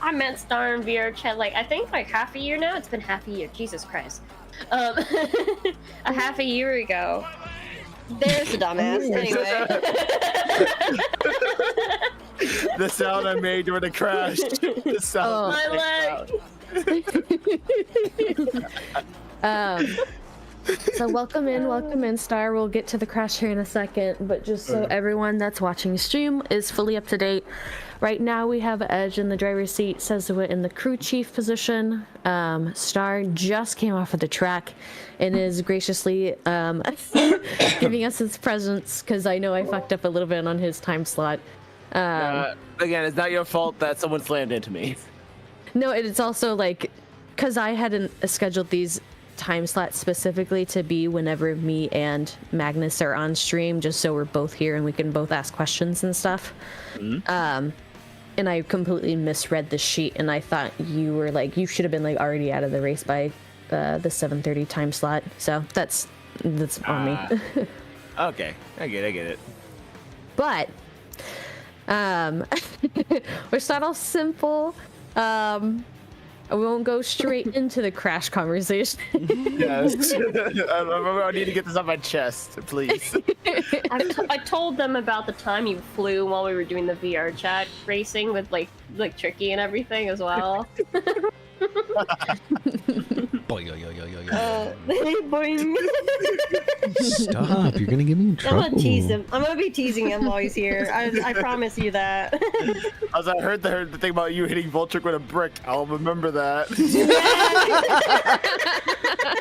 I met Star and VR chat like I think like half a year now. It's been half a year. Jesus Christ. A half a year ago. There's a dumbass. Anyway. The sound I made during the crash. The sound. My leg. So welcome in, Star. We'll get to the crash here in a second, but just so everyone that's watching the stream is fully up to date. Right now we have Edge in the driver's seat, Sezuit in the crew chief position. Star just came off of the track and is graciously giving us his presence because I know I fucked up a little bit on his time slot. Again, it's not your fault that someone slammed into me. No, it's also like because I hadn't scheduled these time slots specifically to be whenever me and Magnus are on stream, just so we're both here and we can both ask questions and stuff. And I completely misread the sheet, and I thought you were like, you should have been like already out of the race by the 7:30 time slot. So that's on me. Okay, I get it. But we'll start off simple. We won't go straight into the crash conversation. Yes. I need to get this off my chest, please. I told them about the time you flew while we were doing the VR chat racing with like Tricky and everything as well. Boing. Stop! You're gonna get me in trouble. I'm gonna tease him. I'm gonna be teasing him while he's here. I promise you that. As I heard the thing about you hitting Voltric with a brick, I'll remember that.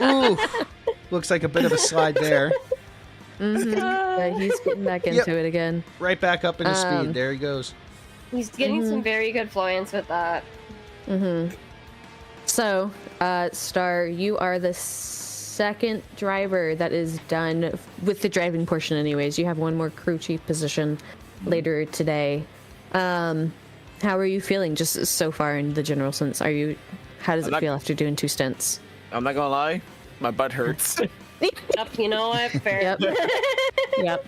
Ooh, looks like a bit of a slide there. Yeah, he's getting back into it again. Right back up into speed. There he goes. He's getting some very good fluence with that. So, Star, you are the second driver that is done with the driving portion anyways. You have one more crew chief position later today. How are you feeling just so far in the general sense? How does it feel after doing 2 stints? I'm not gonna lie, my butt hurts. Yep, you know what? Fair. Yep.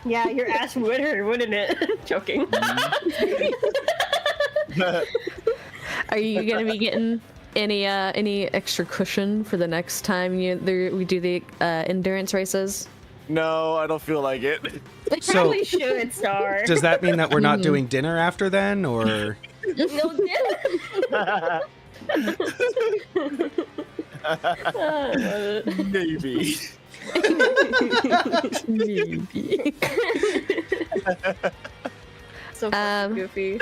Yeah, your ass would hurt, wouldn't it? Joking. Are you gonna be getting any extra cushion for the next time we do the endurance races? No, I don't feel like it. So, Probably should, Star. does that mean that we're not doing dinner after then, or? No dinner. Maybe. Maybe. So fucking goofy.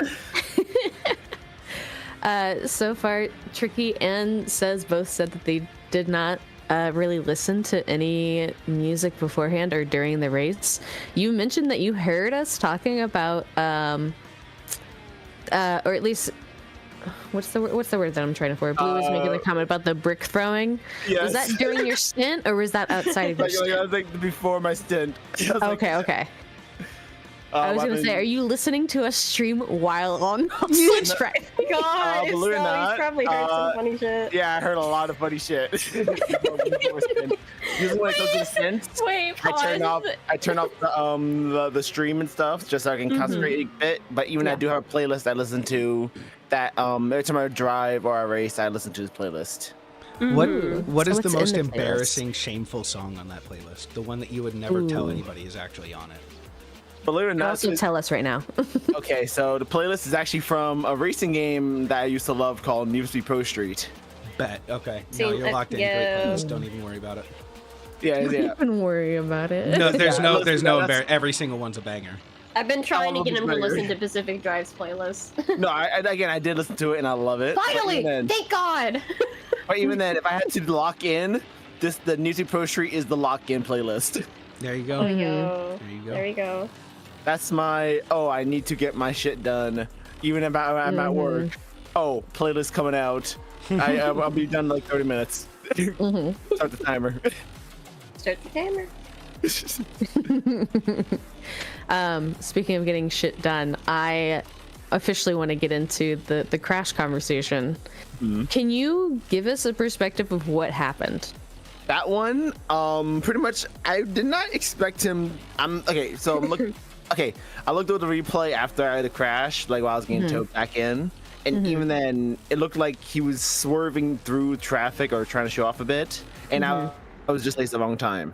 So far, Tricky and Says both said that they did not really listen to any music beforehand or during the race. You mentioned that you heard us talking about, or at least, what's the word that I'm trying to for? Blue was making a comment about the brick throwing. Yes. Was that during your stint, or was that outside of your stint? I was like before my stint. Okay. I was gonna say, are you listening to us stream while on Switch Drive? God, if believe it or so, not, he's probably heard some funny shit. Yeah, I heard a lot of funny shit. Usually when it comes to the stint, Wait, pause. I turn off the stream and stuff just so I can concentrate a bit. But even I do have a playlist I listen to that every time I drive or I race, I listen to this playlist. What is the most in the embarrassing, shameful song on that playlist? The one that you would never tell anybody is actually on it. Believe it or not, Also, tell us right now. okay, so the playlist is actually from a racing game that I used to love called Need for Speed Pro Street. Bet. Okay. See, No, you're locked in. yeah. Great playlist. Don't even worry about it. Yeah. Don't even worry about it. No, there's no that's- every single one's a banger. I've been trying to get him to better. listen to Pacific Drive's playlist. No, I did listen to it and I love it. Finally! Thank God! But even then, if I had to lock in, the Need for Speed Pro Street is the lock-in playlist. There you go. There we go. There you go. There we go. That's my, I need to get my shit done. Even if I'm at work. Oh, playlist coming out. I'll be done in like 30 minutes. Start the timer. Start the timer. Speaking of getting shit done, I officially want to get into the crash conversation. Can you give us a perspective of what happened? That one, pretty much, I did not expect him. Okay, so I'm looking. okay, I looked at the replay after I had a crash, like while I was getting towed back in, and even then, it looked like he was swerving through traffic or trying to show off a bit, and I was just like the wrong time.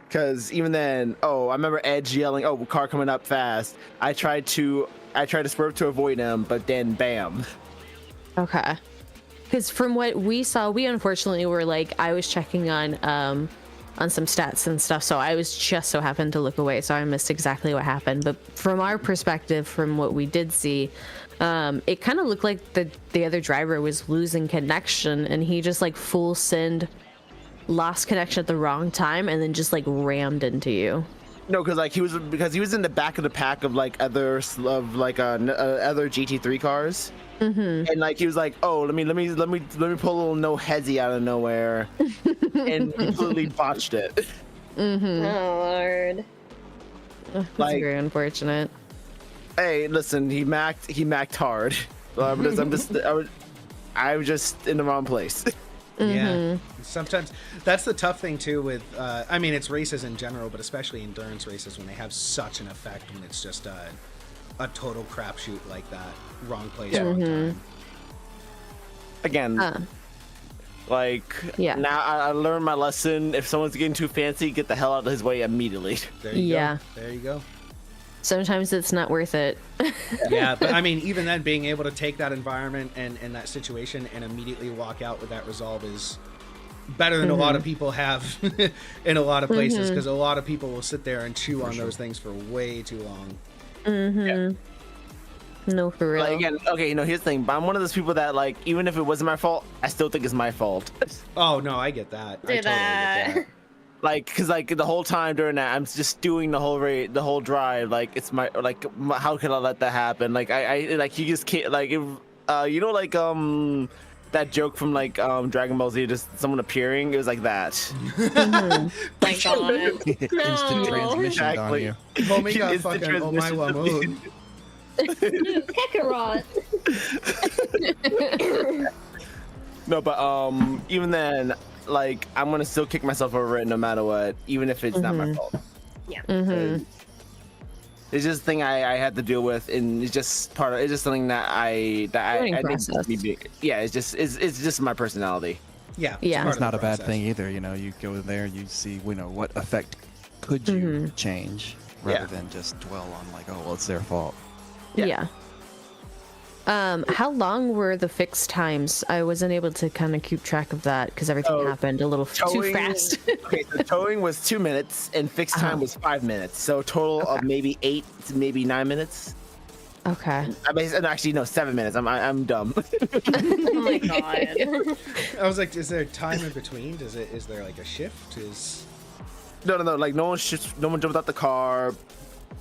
Because even then, I remember Edge yelling, "Oh, car coming up fast!" I tried to swerve to avoid him, but then bam. Okay. Because from what we saw, we unfortunately were like, I was checking on some stats and stuff, so I was just so happened to look away, so I missed exactly what happened. But from our perspective, from what we did see, it kind of looked like the other driver was losing connection, and he just like full send lost connection at the wrong time, and then just like rammed into you. No, because he was in the back of the pack of like other GT3 cars. And like he was like, "Oh, let me pull a little no headsy out of nowhere," and completely botched it. Oh Lord. That's Like- very unfortunate. Hey, listen, he macked hard. I was just in the wrong place. Yeah. Sometimes that's the tough thing too with I mean it's races in general, but especially endurance races when they have such an effect when it's just a total crapshoot like that. Wrong place, wrong time. Again, now I learned my lesson. If someone's getting too fancy, get the hell out of his way immediately. There you Yeah. go. There you go. Sometimes it's not worth it. Yeah, but I mean, even then, being able to take that environment and that situation and immediately walk out with that resolve is better than a lot of people have in a lot of places, because a lot of people will sit there and chew on those things for way too long. No, for real. Like, again, okay, here's the thing. But I'm one of those people that, like, even if it wasn't my fault, I still think it's my fault. Oh no, I get that. I totally get that. Like, cause like the whole time during that, I'm just doing the whole drive. Like, it's how could I let that happen? Like, I like you just can't like, if, like that joke from like Dragon Ball Z, just someone appearing. It was like that. My God. Instant transmission on Exactly. you. Homie got Instant fucking oh my transmission. Wamud. Kakarot. No, but even then, like, I'm gonna still kick myself over it no matter what, even if it's not my fault. Yeah. It's just a thing I had to deal with, and it's just something that I Learning think process. it's just my personality. Yeah, Yeah. part It's of not the a bad process. thing either. You go there, you see, what effect could you change rather than just dwell on like, oh, well, it's their fault. Yeah. How long were the fixed times? I wasn't able to kind of keep track of that because everything happened a little too fast. Okay, so towing was 2 minutes and fixed time was 5 minutes. So total of maybe 8 to maybe 9 minutes. Okay. I mean, actually, no, 7 minutes. I'm dumb. Oh my God. I was like, is there time in between? Is there like a shift? No. Like no one jumped out the car.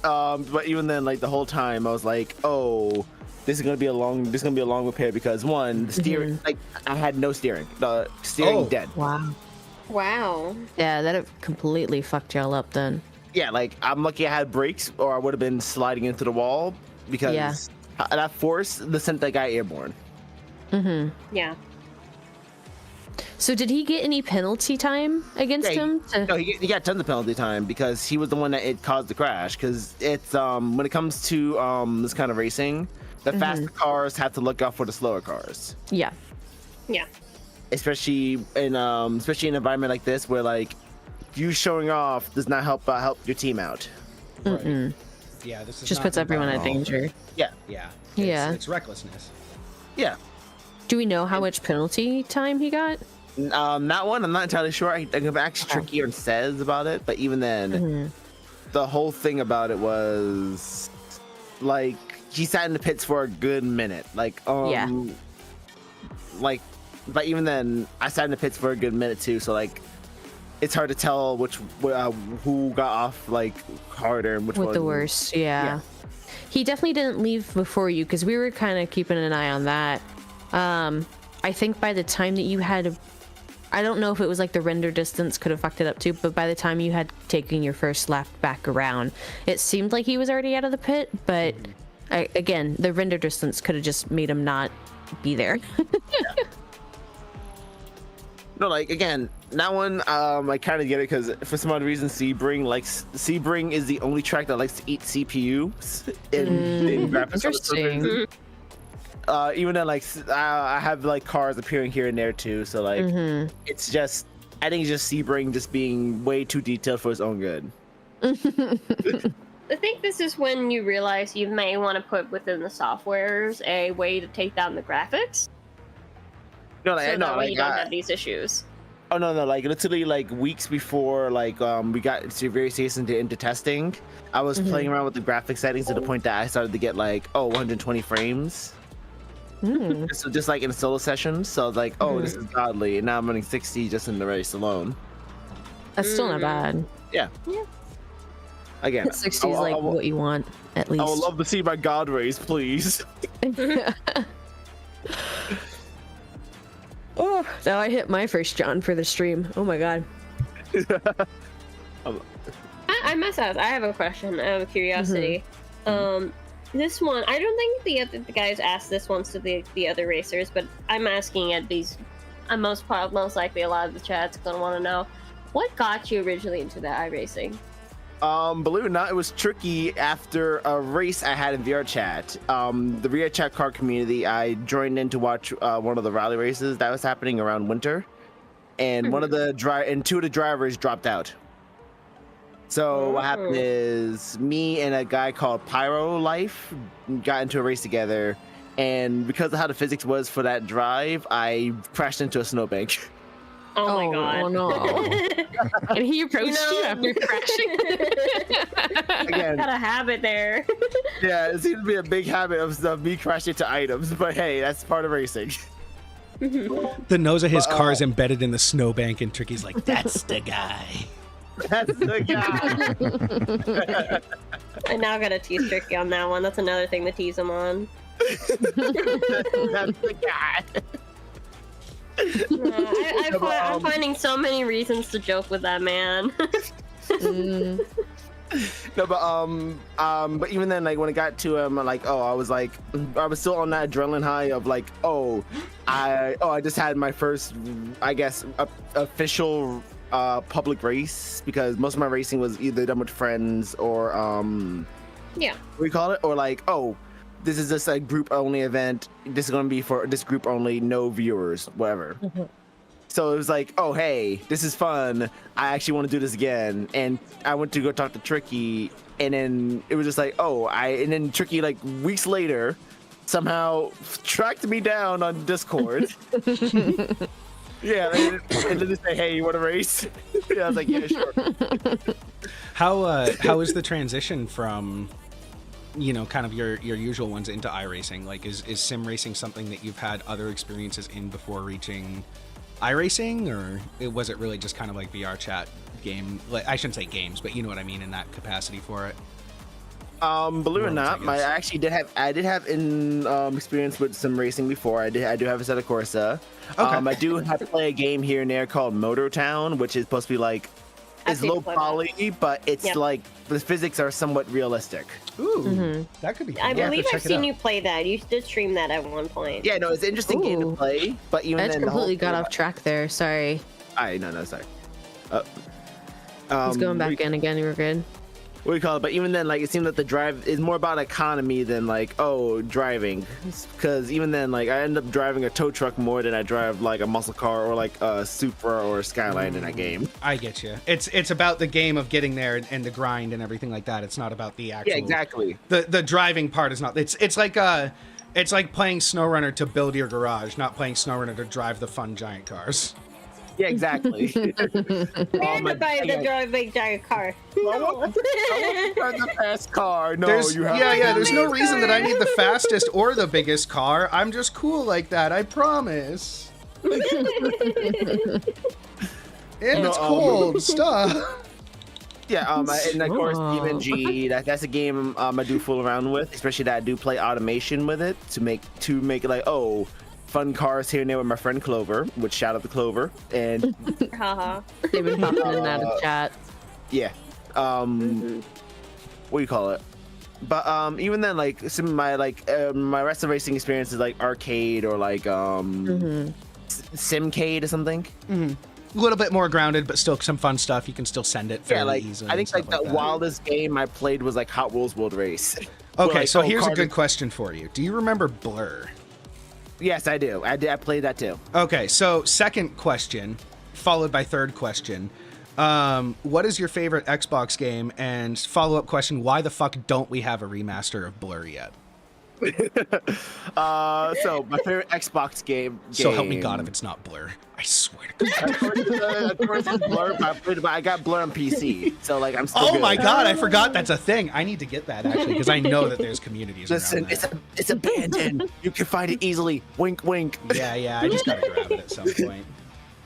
But even then, like the whole time, I was like, oh, this is gonna be a long repair because one, the steering, like I had no steering. The steering dead. Wow. Wow. Yeah, that completely fucked y'all up then. Yeah, like I'm lucky I had brakes, or I would have been sliding into the wall because that force sent that guy airborne. Yeah. So did he get any penalty time against him? No, he got tons of penalty time because he was the one that it caused the crash. Because it's when it comes to this kind of racing, the faster cars have to look out for the slower cars. Yeah. Yeah. Especially in an environment like this where like you showing off does not help your team out. Right. Yeah, this is Just not puts an everyone at environment. danger. Yeah. Yeah. It's recklessness. Yeah. Do we know how much penalty time he got? That one I'm not entirely sure. I think actually Tricky and says about it, but even then, the whole thing about it was like he sat in the pits for a good minute. Like like, but even then, I sat in the pits for a good minute too. So like, it's hard to tell who got off like harder and which With one. the worst, yeah. He definitely didn't leave before you because we were kind of keeping an eye on that. I think by the time that you had, I don't know if it was like the render distance could have fucked it up too, but by the time you had taken your first lap back around, it seemed like he was already out of the pit. But again, the render distance could have just made him not be there. No, like again, that one I kind of get it because for some odd reason Sebring is the only track that likes to eat CPUs in graphics. Interesting. Even then, like I have like cars appearing here and there too, so like it's just I think it's just Sebring just being way too detailed for his own good. I think this is when you realize you may want to put within the softwares a way to take down the graphics. No, like So no, that way like you don't have these issues. oh no, like literally like weeks before like we got very serious into testing, I was playing around with the graphic settings to the point that I started to get like 120 frames. Just like in solo sessions, so I was like, this is godly, and now I'm running 60 just in the race alone. That's still not bad. Yeah. Again, 60 is like what you want, at least. I would love to see my god race, please. Oh, now I hit my first John for the stream. Oh my god. I must ask. I have a question out of curiosity. This one, I don't think the guys asked this ones to the other racers, but I'm asking at these. Most likely, a lot of the chat's gonna want to know what got you originally into the iRacing. Believe it or not, it was tricky after a race I had in VR chat. The VR chat car community, I joined in to watch one of the rally races that was happening around winter, and two of the drivers dropped out. So what happened is me and a guy called Pyro Life got into a race together, and because of how the physics was for that drive, I crashed into a snowbank. Oh my god! Oh no! And he approached you after crashing. Again, Got a habit there. yeah, it seemed to be a big habit of me crashing into items, but hey, that's part of racing. The nose of his car is embedded in the snowbank, and Tricky's like, "That's the guy." That's the guy. I now gotta tease Tricky on that one. That's another thing to tease him on. That's the guy. I'm finding so many reasons to joke with that man. No, but even then, like when it got to him, like I was still on that adrenaline high of like, I just had my first, I guess, official public race, because most of my racing was either done with friends or Yeah. what do you call it, or like, this is just a group only event. This is gonna be for this group only, no viewers, whatever. So it was like, hey, this is fun. I actually want to do this again. And I went to go talk to Tricky, and then it was just like, and then Tricky, like weeks later, somehow tracked me down on Discord. Yeah, and then just say, hey, you want to race? Yeah, I was like, yeah, sure. How is the transition from, kind of your usual ones into iRacing? Like, is sim racing something that you've had other experiences in before reaching iRacing, or was it really just kind of like VR chat game? Like, I shouldn't say games, but you know what I mean in that capacity for it. Believe it or not, I did have experience with some racing before. I do have a set of Corsa. Okay. I do have to play a game here and there called Motor Town, which is supposed to be like, it's low poly, but it's like the physics are somewhat realistic. Ooh, that could be fun. I believe I've seen out. you play that. You did stream that at one point. Yeah, no, it's an interesting game to play, but even I then, completely got off track there. Sorry. No, sorry. He's going back in again. You were good. What do you call it? But even then, like, it seemed that the drive is more about economy than like, driving. Because even then, like, I end up driving a tow truck more than I drive like a muscle car or like a Supra or a Skyline in that game. I get you. It's about the game of getting there and the grind and everything like that. It's not about the actual. Yeah, exactly. The driving part is not. It's like playing SnowRunner to build your garage, not playing SnowRunner to drive the fun giant cars. Yeah, exactly. And to buy the driving giant car. I want to drive the fast car. No, There's no Fast reason car. that I need the fastest or the biggest car. I'm just cool like that. I promise. And it's cold. Stop. Yeah, and of course, DMG, that's a game I do fool around with, especially that I do play automation with it to make it like, fun cars here and there with my friend Clover, which shout out to Clover. And Haha. They've been popping in and out of chat. yeah, what do you call it? But even then, like some of my my rest of racing experience is like arcade or like Simcade or something. A little bit more grounded, but still some fun stuff. You can still send it fairly easily. I think and like the that. wildest game I played was like Hot Wheels World Race. Okay, like, so here's a good question for you. Do you remember Blur? Yes, I do. I played that too. Okay, so second question, followed by third question. What is your favorite Xbox game? And follow-up question, why the fuck don't we have a remaster of Blur yet? So my favorite Xbox game. So help me God if it's not Blur. I swear to God. Of course it's Blur, but I got Blur on PC, so like I'm still good. My God, I forgot that's a thing. I need to get that actually because I know that there's communities Listen, around that. it's abandoned. You can find it easily. Wink, wink. Yeah, I just gotta grab it at some point.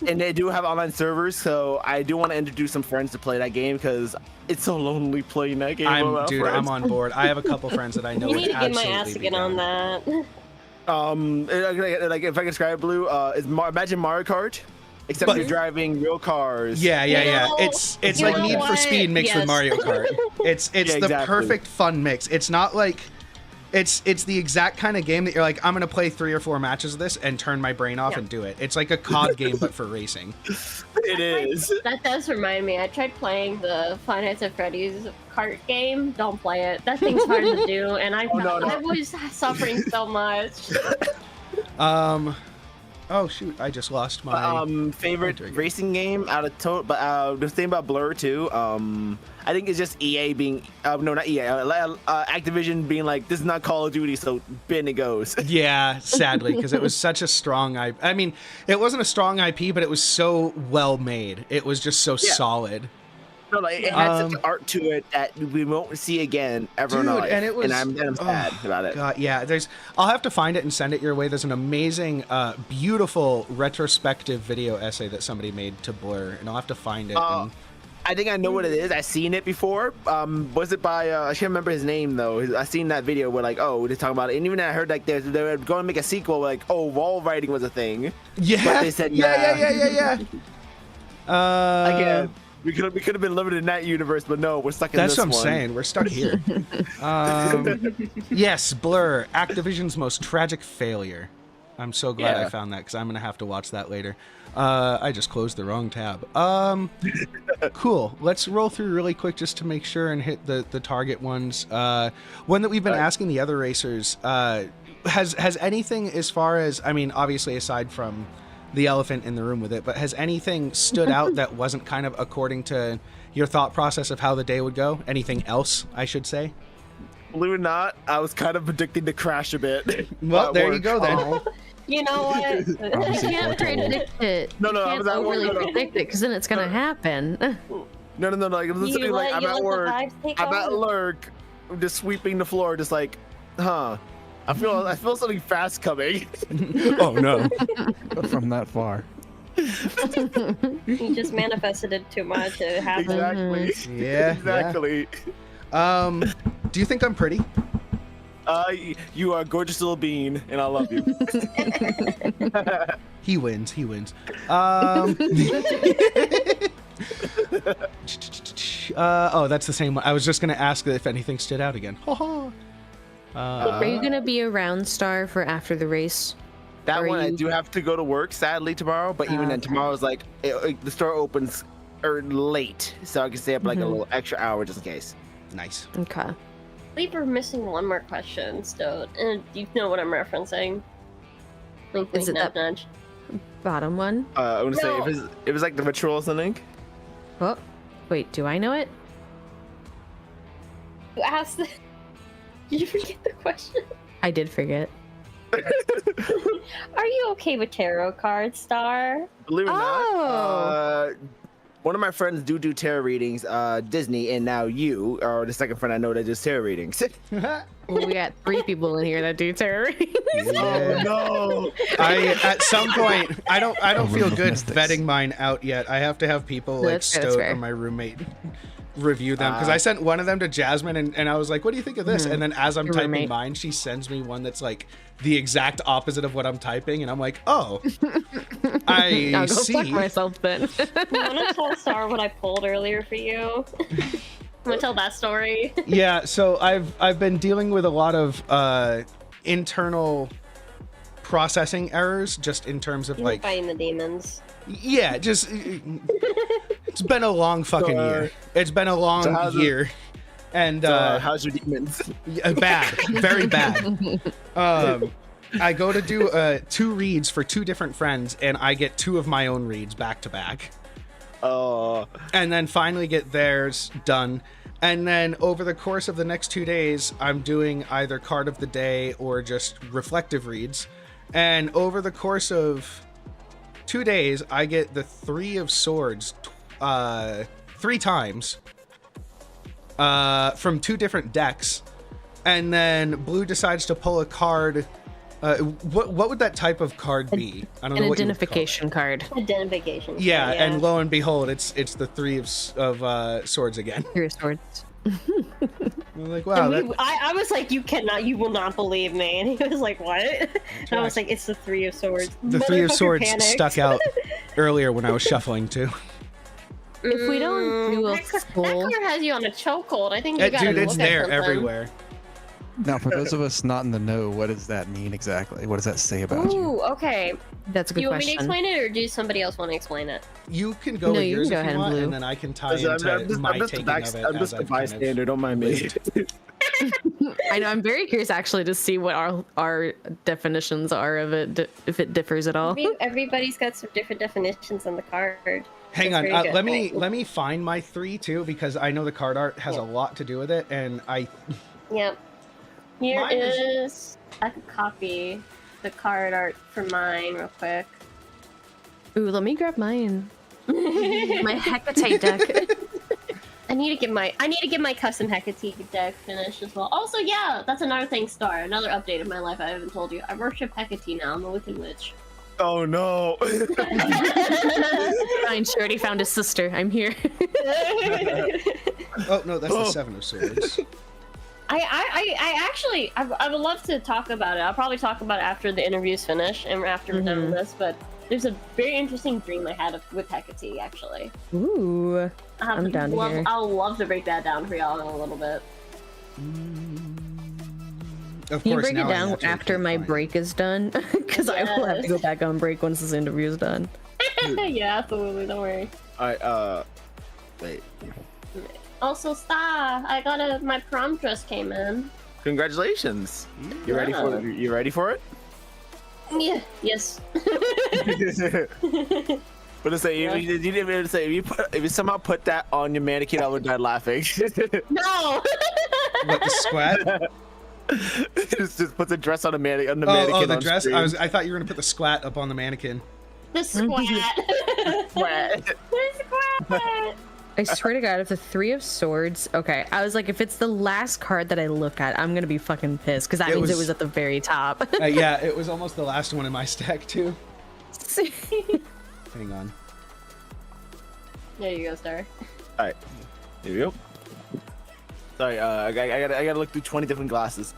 And they do have online servers, so I do want to introduce some friends to play that game because it's so lonely playing that game. I'm on board. I have a couple friends that I know. You need to get my absolutely ass to be get down. on that. Like if I can describe Blue, imagine Mario Kart, except you're driving real cars. Yeah. know- It's you like know Need for what? Speed mixed with Yes. Mario Kart. It's Yeah, the exactly. perfect fun mix. It's not like it's the exact kind of game that you're like, I'm gonna play 3 or 4 matches of this and turn my brain off and do it. It's like a COD game but for racing. It is. That does remind me. I tried playing the Five Nights at Freddy's kart game. Don't play it. That thing's hard to do, and I was suffering so much. Oh shoot! I just lost my Favorite racing game out of total. But the thing about Blur too. I think it's just EA being no, not EA. Activision being like, this is not Call of Duty, so bin it goes. Yeah, sadly, because it was such a strong IP. I mean, it wasn't a strong IP, but it was so well made. It was just so solid. No, like it had such art to it that we won't see again ever in our life. And it was, I'm sad about it. God, yeah, I'll have to find it and send it your way. There's an amazing, beautiful retrospective video essay that somebody made to Blur, and I'll have to find it. I think I know what it is. I've seen it before. Was it by? I can't remember his name though. I seen that video where like, oh, they're talking about it, and even I heard like they were going to make a sequel. Like, oh, wall writing was a thing. Yeah, but they said yeah. Again, we could have been living in that universe, but no, we're stuck in That's this one. what I'm saying. We're stuck here. Yes, Blur, Activision's most tragic failure. I'm so glad I found that because I'm gonna have to watch that later. I just closed the wrong tab. Cool. Let's roll through really quick just to make sure and hit the target ones. One that we've been asking the other racers. Has anything, as far as, I mean, obviously aside from the elephant in the room with it, but has anything stood out that wasn't kind of according to your thought process of how the day would go? Anything else, I should say? Believe it or not, I was kind of predicting to crash a bit. Well, there you go then. You know what? You can't predict it. No, I You was can't at work. overly No. predict it because then it's gonna happen. No. Like, I'm literally like, I'm at work. I'm at work, just sweeping the floor, just like, huh. I feel something fast coming. Oh no. From that far. You just manifested it too much. It happened. Exactly. Yeah. Exactly. Do you think I'm pretty? You are a gorgeous little bean, and I love you. He wins. Oh, that's the same one. I was just gonna ask if anything stood out again. Are you gonna be around, Star, for after the race? That Are one, I you- do have to go to work, sadly, tomorrow. But even then, tomorrow's like the store opens late, so I can stay up like a little extra hour just in case. Nice. Okay. I believe we're missing one more question still. And you know what I'm referencing. Wink, Is wink, it nudge, that- nudge. Bottom one. I want to say No. if it was like the ritual or something. Oh, wait. Do I know it? You asked the... Did you forget the question? I did forget. Are you okay with tarot cards, Star? Believe it or Oh. not, one of my friends do tarot readings, Disney, and now you are the second friend I know that does tarot readings. We got 3 people in here that do tarot readings. Yeah. No. At some point, I don't feel room of good mystics. vetting mine out yet. I have to have people like That's Stoat fair. or my roommate review them because I sent one of them to Jasmine and I was like, what do you think of this? And then as I'm Your typing roommate. mine, she sends me one that's like the exact opposite of what I'm typing, and I'm like, oh, I I'll go see. fuck myself then. You want to tell Star what I pulled earlier for you? I'm gonna tell that story. Yeah, so I've been dealing with a lot of internal processing errors, just in terms of like fighting the demons. Yeah, just it's been a long fucking year. It's been a long year. And how's your demons? Bad, very bad. I go to do 2 reads for 2 different friends, and I get 2 of my own reads back to back. Oh. And then finally get theirs done. And then over the course of the next 2 days, I'm doing either card of the day or just reflective reads. And over the course of 2 days, I get the 3 of Swords 3 times from 2 different decks. And then Blue decides to pull a card. What would that type of card be? I don't know. An what identification card. Identification. Yeah, and lo and behold, it's the 3 of Swords again. 3 of Swords. I'm like, wow. I was like, you will not believe me. And he was like, what? And I was like, it's the 3 of Swords. The 3 of Swords panicked. stuck out earlier when I was shuffling too. If we don't do a that full... card has you on a chokehold. I think you gotta Dude, look it's at there something. everywhere. Now, for those of us not in the know, what does that mean exactly? What does that say about you? Ooh, okay. That's a Do good you want me to question. explain it, or do somebody else want to explain it? You can go No, with you yours can go if ahead you and want, Blue. and then I can tie into my taking of it. I'm just a bystander. Don't mind me. I know. I'm very curious actually to see what our definitions are of it, if it differs at all. Everybody's got some different definitions on the card. Hang That's on, very good. let me find my 3 too, because I know the card art has a lot to do with it, and I. Yep. Here Mine is. I could copy the card art for mine real quick. Ooh, let me grab mine. My Hecate deck. I need to get my custom Hecate deck finished as well. Also, yeah, that's another thing, Star. Another update of my life I haven't told you. I worship Hecate now. I'm a Wiccan Witch. Oh no. Fine, she already found his sister. I'm here. Oh no, that's the 7 of Swords. I actually I would love to talk about it. I'll probably talk about it after the interview's finished and after we're done with this. But there's a very interesting dream I had with Hecate actually. Ooh, I'm down to hear. I'll love to break that down for y'all in a little bit. Of Can you course, break it now I down actually after can't my find it. break is done? Because I will have to go back on break once this interview is done. Yeah, absolutely. Don't worry. Alright, wait. Also, Star, my prom dress came in. Congratulations. You ready for it? You ready for it? Yeah. Yes. But to say, you didn't even say if you somehow put that on your mannequin, I would die laughing. No. What, the squat? just put the dress on the mannequin. Oh, the on dress. screen. I thought you were gonna put the squat up on the mannequin. The squat. Sweat. The squat. I swear to God, if the 3 of Swords, okay, I was like, if it's the last card that I look at, I'm gonna be fucking pissed because that means it was at the very top. Yeah, it was almost the last one in my stack too. Hang on. There you go, Star. All right, here we go. Sorry, I gotta look through 20 different glasses.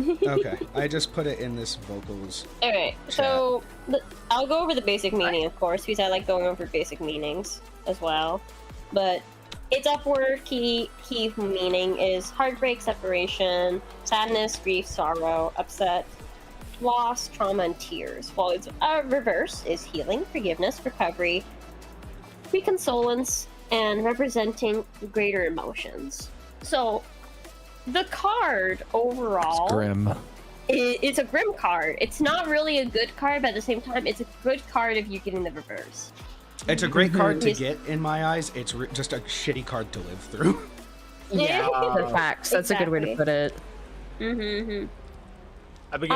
Okay, I just put it in this vocals. All right, so I'll go over the basic meaning, of course, because I like going over basic meanings as well. But its upward key meaning is heartbreak, separation, sadness, grief, sorrow, upset, loss, trauma, and tears. While its reverse is healing, forgiveness, recovery, reconsolence, and representing greater emotions. So the card overall, It's grim. it's a grim card. It's not really a good card, but at the same time, it's a good card if you're getting the reverse. It's a great card to get in my eyes. It's just a shitty card to live through. Yeah, the facts. That's a good way to put it. I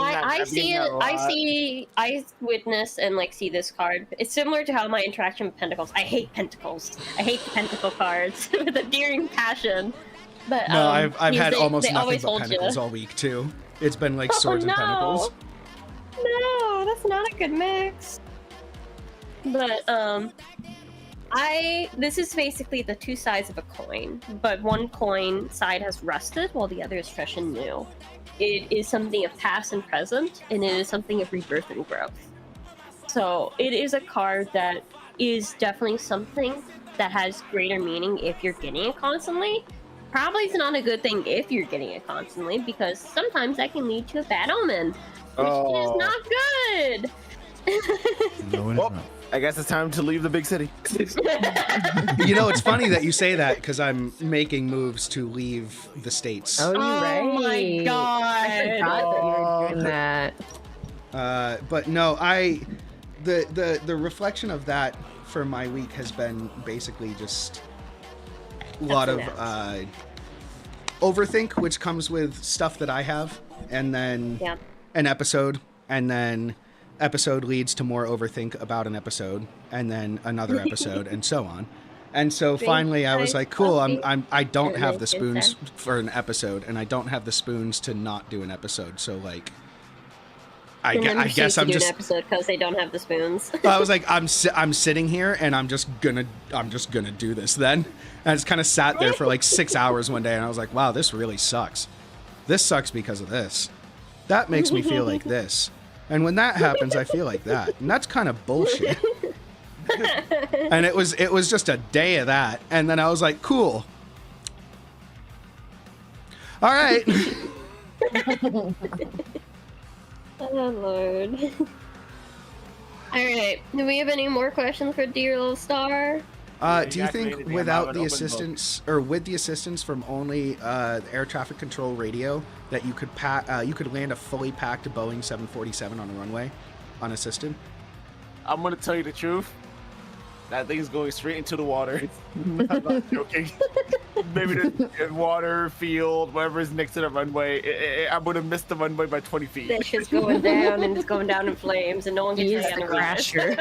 witness and like see this card. It's similar to how my interaction with Pentacles. I hate Pentacles. I hate the Pentacle cards with a deering passion. But No, I've had almost they nothing always but hold Pentacles you. all week too. It's been like Swords and Pentacles. No, that's not a good mix. But this is basically the 2 sides of a coin, but one coin side has rusted while the other is fresh and new. It is something of past and present, and it is something of rebirth and growth. So it is a card that is definitely something that has greater meaning if you're getting it constantly. probably is not a good thing if you're getting it constantly, because sometimes that can lead to a bad omen, which is not good. No, it is not. I guess it's time to leave the big city. You know, it's funny that you say that because I'm making moves to leave the states. Oh, you're right. Oh my god! I forgot that you were doing that. But no, the reflection of that for my week has been basically just a lot of overthink, which comes with stuff that I have, and then an episode, and then episode leads to more overthink about an episode, and then another episode, and so on. And so finally I was like, cool, I don't have the spoons for an episode, and I don't have the spoons to not do an episode, so like I guess I'm just an episode because they don't have the spoons. I was like, I'm sitting here and I'm just gonna do this then. And I just kind of sat there for like 6 hours one day, and I was like, wow, this really sucks. This sucks because of this. That makes me feel like this. And when that happens, I feel like that. And that's kind of bullshit. And it was just a day of that. And then I was like, cool. All right. Oh, Lord. All right. Do we have any more questions for dear little Star? Do you think without the assistance, or with the assistance from only air traffic control radio, that you could land a fully packed Boeing 747 on a runway, unassisted? I'm gonna tell you the truth. That thing is going straight into the water. I'm not joking. Maybe the water, field, whatever is next to the runway. I would have missed the runway by 20 feet. That shit's going down, and it's going down in flames, and no one gets He's the crasher.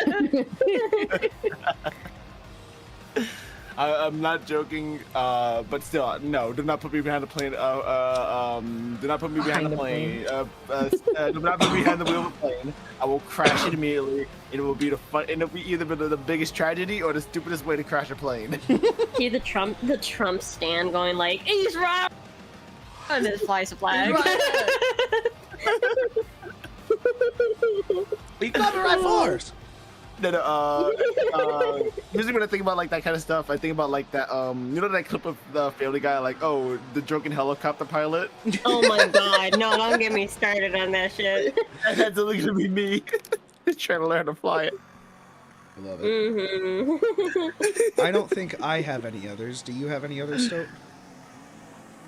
I'm not joking, but still, no. Do not put me behind the plane. Do not put me behind the plane. Do not put me behind the wheel of the plane. I will crash it immediately. And it will be it'll be either the biggest tragedy or the stupidest way to crash a plane. See the Trump stand going like, he's right, and then flies a flag. We got it right for us. Usually when I think about like that kind of stuff, I think about like that you know that clip of the Family Guy, like, oh, the drunken helicopter pilot. Oh my god, no, don't get me started on that shit. That's gonna be me trying to learn to fly it. I love it. I don't think I have any others. Do you have any others, Stoke?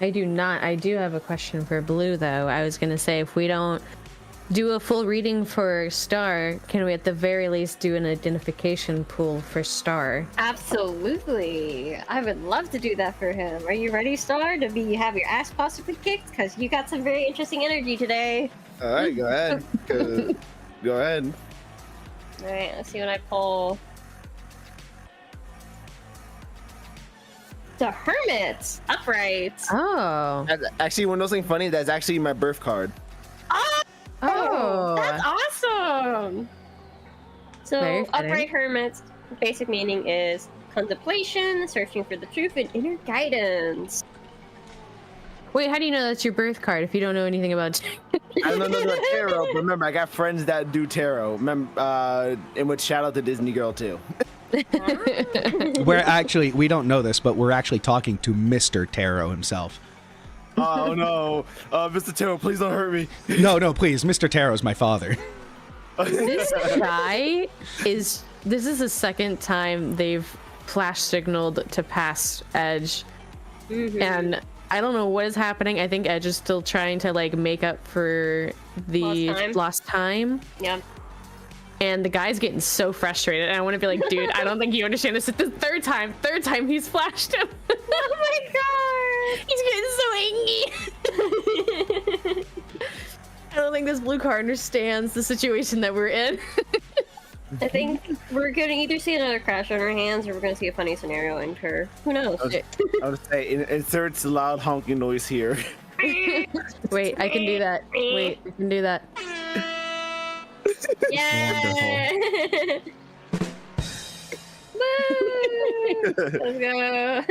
I do not. I do have a question for Blue, though. I was gonna say, if we don't do a full reading for Star, can we at the very least do an identification pool for Star? Absolutely. I would love to do that for him. Are you ready, Star, to have your ass possibly kicked? Because you got some very interesting energy today. All right, go ahead. Go ahead. All right, let's see what I pull. The Hermit Upright. Oh. Actually, when something funny, that's actually my birth card. Oh. That's awesome. So, Upright Hermit's basic meaning is contemplation, searching for the truth, and inner guidance. Wait, how do you know that's your birth card if you don't know anything about I don't know about tarot, but remember, I got friends that do tarot. Remember, in which shout out to Disney Girl too. We don't know this, but we're actually talking to Mr. Tarot himself. Oh no, Mr. Tarot, please don't hurt me. No, please, Mr. Tarot's my father. This guy this is the second time they've flash signaled to pass Edge, and I don't know what is happening. I think Edge is still trying to like make up for the lost time. Yeah. And the guy's getting so frustrated, and I want to be like, dude, I don't think you understand this. It's the third time he's flashed him. Oh my god! He's getting so angry. I don't think this blue car understands the situation that we're in. I think we're gonna either see another crash on our hands, or we're gonna see a funny scenario incur. Who knows? I would say inserts loud honking noise here. Wait, I can do that. Wait, I can do that. Yeah! Woo! Let's go.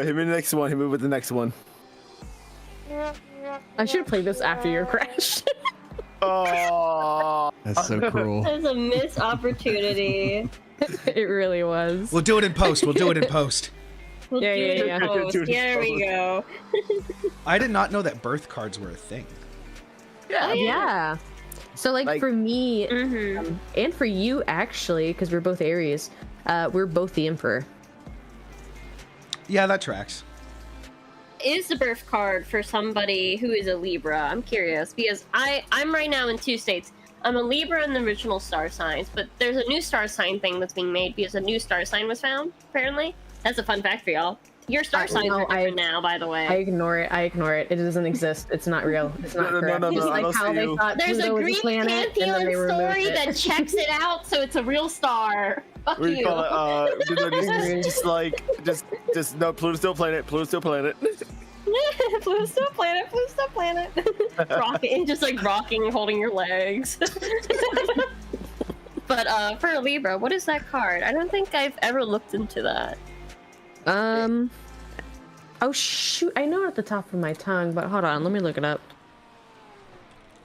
Hit me the next one. Hit me with the next one. I should have played this after your crash. Oh, That's so cruel. That's a missed opportunity. It really was. We'll do it in post. We'll Yeah, do it yeah, in yeah. post. There we go. I did not know that birth cards were a thing. Oh, Yeah. So like for me and for you actually, because we're both Aries, we're both the Emperor. Yeah, that tracks. Is the birth card for somebody who is a Libra? I'm curious because I'm right now in two states. I'm a Libra in the original star signs, but there's a new star sign thing that's being made because a new star sign was found, apparently. That's a fun fact for y'all. Your star signs are different now, by the way. I ignore it. It doesn't exist. It's not real. It's not correct. No, Just I like don't how see they you. thought There's Pluto a was Greek a planet, and then pantheon they removed story it. that checks it out, so it's a real star. Fuck What do you. you call it? Just like, no, Pluto's still planet. Pluto's still planet. Pluto's still planet. Pluto's still planet. Rocking, just like rocking, holding your legs. But for a Libra, what is that card? I don't think I've ever looked into that. Oh shoot! I know it at the top of my tongue, but hold on, let me look it up.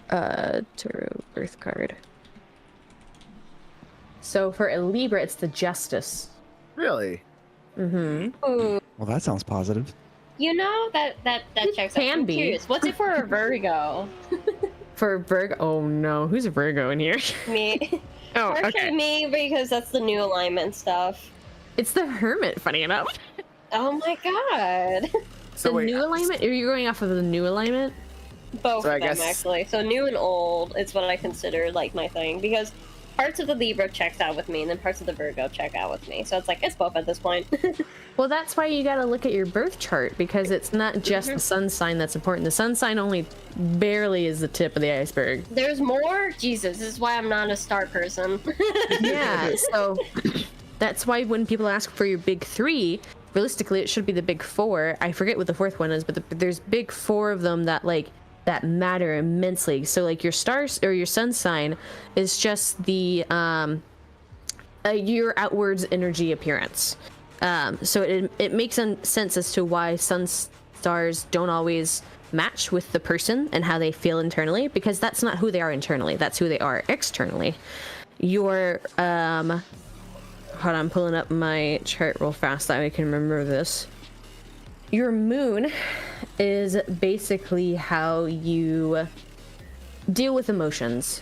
Tarot birth card. So for a Libra, it's the Justice. Really? Ooh. Well, that sounds positive. You know that checks out. Can I'm be. curious. What's it for a Virgo? For Virgo, oh no, who's a Virgo in here? Me. Oh, For okay. sure me, because that's the new alignment stuff. It's the Hermit. Funny enough. Oh my god. So The wait, new alignment? Are you going off of the new alignment? Both So I of them, guess- actually. So new and old is what I consider like my thing, because parts of the Libra checks out with me, and then parts of the Virgo check out with me. So it's like, it's both at this point. Well, that's why you gotta look at your birth chart, because it's not just the sun sign that's important. The sun sign only barely is the tip of the iceberg. There's more? Jesus, this is why I'm not a star person. Yeah, so that's why when people ask for your big three, realistically it should be the big four. I forget what the fourth one is, but there's big four of them that that matter immensely. So like your stars or your sun sign is just the your outwards energy appearance. So it makes sense as to why sun stars don't always match with the person and how they feel internally, because that's not who they are internally, that's who they are externally. Your hold on, I'm pulling up my chart real fast that I can remember this. Your moon is basically how you deal with emotions,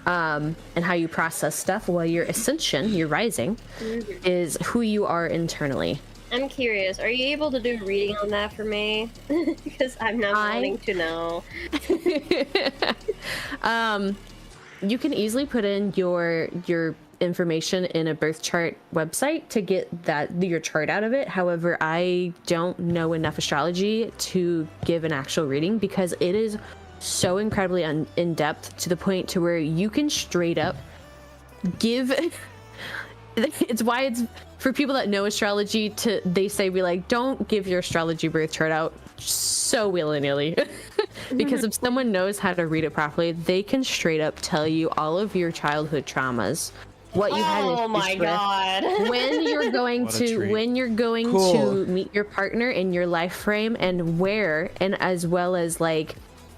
and how you process stuff, while your ascension, your rising, is who you are internally. I'm curious, are you able to do a reading on that for me? Because I'm not wanting to know. You can easily put in your information in a birth chart website to get your chart out of it. However, I don't know enough astrology to give an actual reading, because it is so incredibly in depth, to the point to where you can straight up give it's why it's for people that know astrology they say be like, don't give your astrology birth chart out so willy-nilly. Because if someone knows how to read it properly, they can straight up tell you all of your childhood traumas, what you had Oh my issues with, god. when you're going What a treat. to meet your partner in your life frame, and where, and as well as like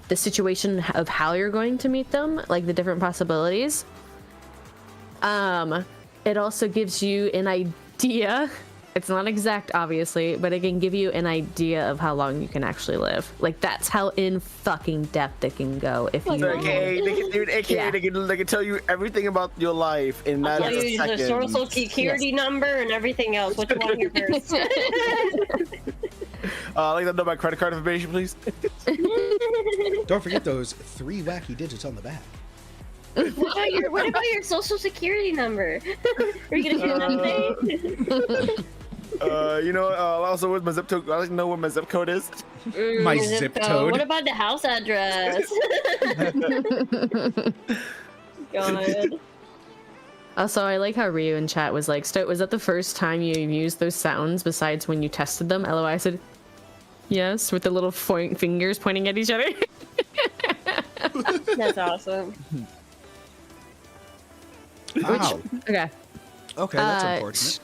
the situation of how you're going to meet them, like the different possibilities. It also gives you an idea. It's not exact, obviously, but it can give you an idea of how long you can actually live. Like, that's how in fucking depth it can go. If you AKA, Yeah. they can tell you everything about your life in that I'll tell you the social security number and everything else. What you want in your purse? I'd like to know my credit card information, please. Don't forget those 3 wacky digits on the back. What about your social security number? Are you gonna do nothing? You know, also with my zip code, I like to know what my zip code is. My zip code. What about the house address? God. Also, I like how Ryu in chat was like, was that the first time you used those sounds besides when you tested them? LOI, I said, yes, with the little fingers pointing at each other. That's awesome. Wow. Okay. Okay, that's unfortunate.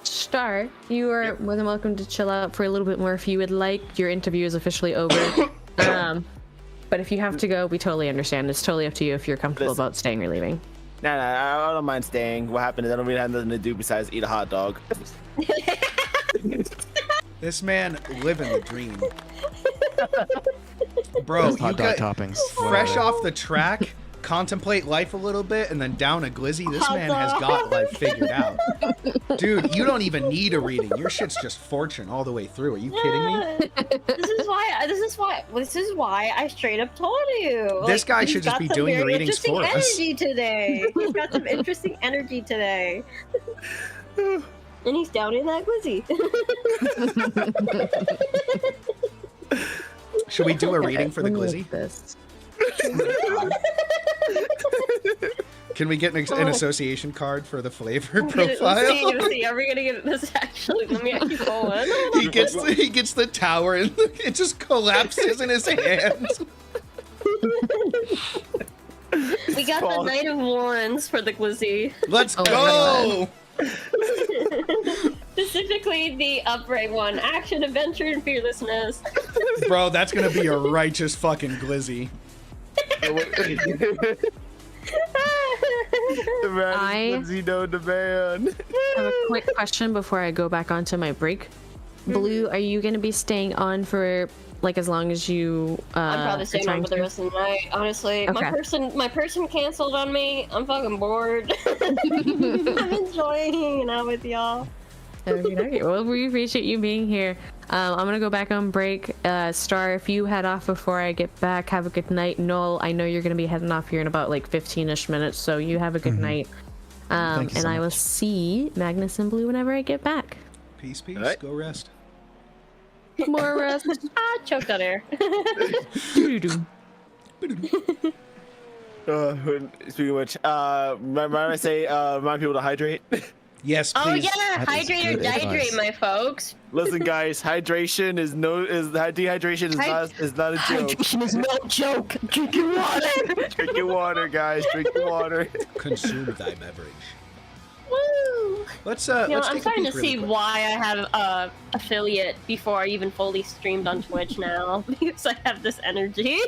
Star, you are more than welcome to chill out for a little bit more if you would like. Your interview is officially over. But if you have to go, we totally understand. It's totally up to you if you're comfortable about staying or leaving. Nah, I don't mind staying. What happened is I don't really have nothing to do besides eat a hot dog. This man living the dream. Bro, Those hot you dog got toppings. fresh off the track, contemplate life a little bit, and then down a glizzy. This man has got life figured out. Dude, you don't even need a reading. Your shit's just fortune all the way through. Are you kidding me? This is why I straight up told you. This guy he's should just got be some doing the very readings interesting for us. energy today. He's got some interesting energy today. And he's down in that glizzy. Should we do a reading for the glizzy? This. Can we get an association card for the flavor profile? Let's see, are we gonna get this actually? Let me actually pull one. He gets the tower and it just collapses in his hands. We got the Knight of Wands for the glizzy. Let's go! Specifically the upright one. Action, adventure, and fearlessness. Bro, that's gonna be a righteous fucking glizzy. The man I- is Zeno the man. I have a quick question before I go back onto my break. Blue, are you going to be staying on for like as long as you? I'm probably are staying on trying for the to? rest of the night. Honestly, Okay. my person canceled on me. I'm fucking bored. I'm enjoying hanging out with y'all. Okay. Well, we appreciate you being here. I'm gonna go back on break. Star, if you head off before I get back, have a good night. Noel, I know you're gonna be heading off here in about like 15-ish minutes, so you have a good night. Thank you And so I will much. see Magnus and Blue whenever I get back. Peace, peace. Alright. Go rest. More rest. Choked on air. Speaking of which, remind people to hydrate. Yes, please. Oh yeah, That is hydrate or good dehydrate, advice. my folks. Listen, guys, dehydration is not a joke. Hydration is no joke. Drink your water. Drink your water, guys. Drink your water. Consume thy beverage. Woo! Let's You know, let's I'm take a starting peek to really see quick. why I have affiliate before I even fully streamed on Twitch now because I have this energy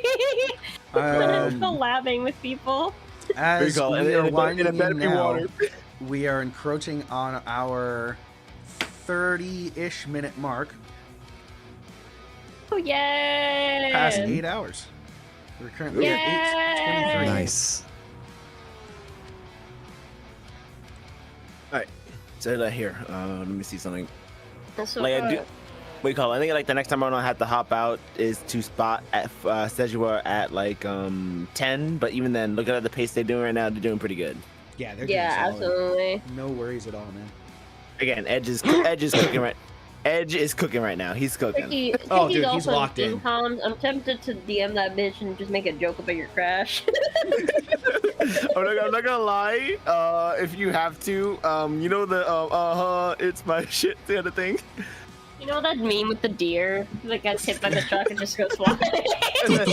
when I'm collabing with people. As Recall, we and- are and- winding and it better in be now, water. we are encroaching on our 30-ish minute mark. Oh yay! Past 8 hours. We're currently Yay! at 8:23. Nice. So here, let me see something. That's so Like I good. do. What do you call it? I think like the next time I'm gonna have to hop out is to spot at Sedgeware at like 10. But even then, looking at the pace they're doing right now, they're doing pretty good. Yeah, they're Yeah, doing solid. absolutely. No worries at all, man. Again, Edge is cooking right. Edge is cooking right now. He's cooking. Tricky, Oh, Tricky's dude, he's also locked in. comms. I'm tempted to DM that bitch and just make a joke about your crash. I'm not gonna lie. If you have to, you know the it's my shit the other thing. You know that meme with the deer that gets hit by the truck and just goes flying? Do you have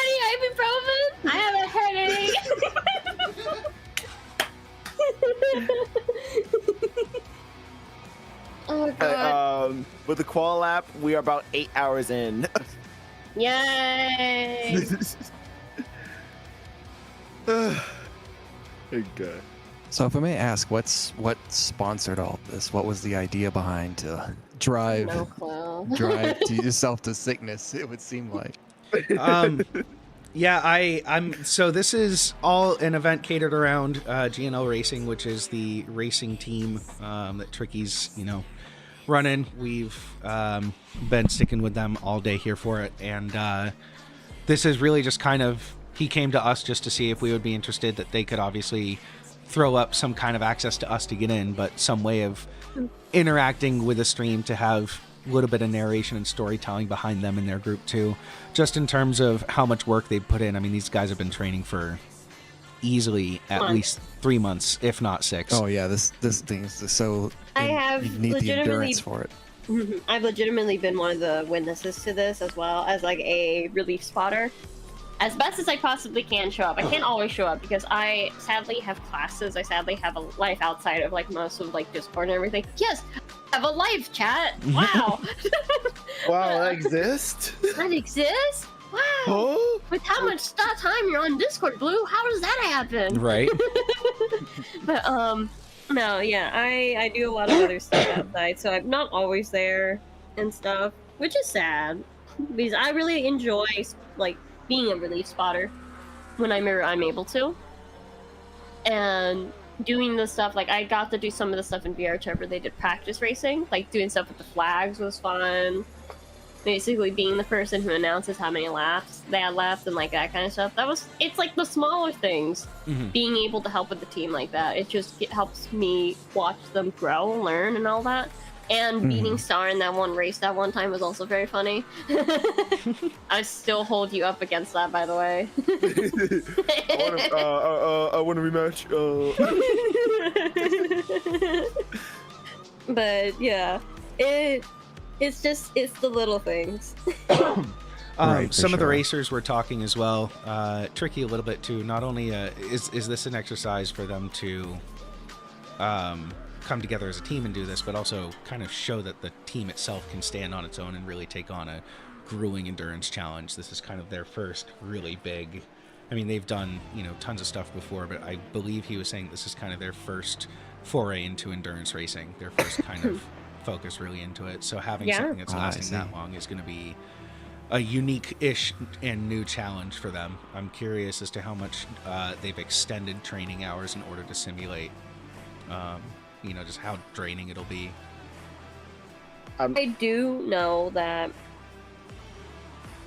any ibuprofen? I have a headache. Oh god. With the Qual app, we are about 8 hours in. Yay! Okay. So if I may ask, what sponsored all this? What was the idea behind to drive No clue. drive to yourself to sickness? It would seem like. Yeah, I'm. So this is all an event catered around G&L Racing, which is the racing team that Tricky's, running. We've been sticking with them all day here for it, and this is really just kind of, he came to us just to see if we would be interested. That they could obviously throw up some kind of access to us to get in, but some way of interacting with a stream to have a little bit of narration and storytelling behind them and their group too, just in terms of how much work they put in. I mean, these guys have been training for easily at least 3 months, if not 6. Oh yeah, this thing is so. I have you need the legitimately- endurance for it. I've legitimately been one of the witnesses to this as well as like a relief spotter. As best as I possibly can show up. I can't always show up because I sadly have classes. I sadly have a life outside of like most of like Discord and everything. Yes, I have a life, chat. Wow. Wow, that exists? That exists? Wow. Oh? With how much time you're on Discord, Blue, how does that happen? Right. But No, yeah, I do a lot of other stuff outside, so I'm not always there and stuff, which is sad because I really enjoy like being a relief spotter when I'm able to, and doing the stuff like I got to do some of the stuff in VR where they did practice racing, like doing stuff with the flags was fun. Basically being the person who announces how many laps they had left and like that kind of stuff. It's like the smaller things. Being able to help with the team like that, it helps me watch them grow and learn and all that. And beating Star in that one race that one time was also very funny. I still hold you up against that, by the way. I want to rematch. But yeah, it's the little things. Right, some of the sure. racers were talking as well. Tricky a little bit too. Not only is this an exercise for them to come together as a team and do this, but also kind of show that the team itself can stand on its own and really take on a grueling endurance challenge. This is kind of their first really big. I mean, they've done tons of stuff before, but I believe he was saying this is kind of their first foray into endurance racing. Their first kind of focus really into it. So having something that's lasting that long is going to be a unique-ish and new challenge for them. I'm curious as to how much they've extended training hours in order to simulate, just how draining it'll be. I do know that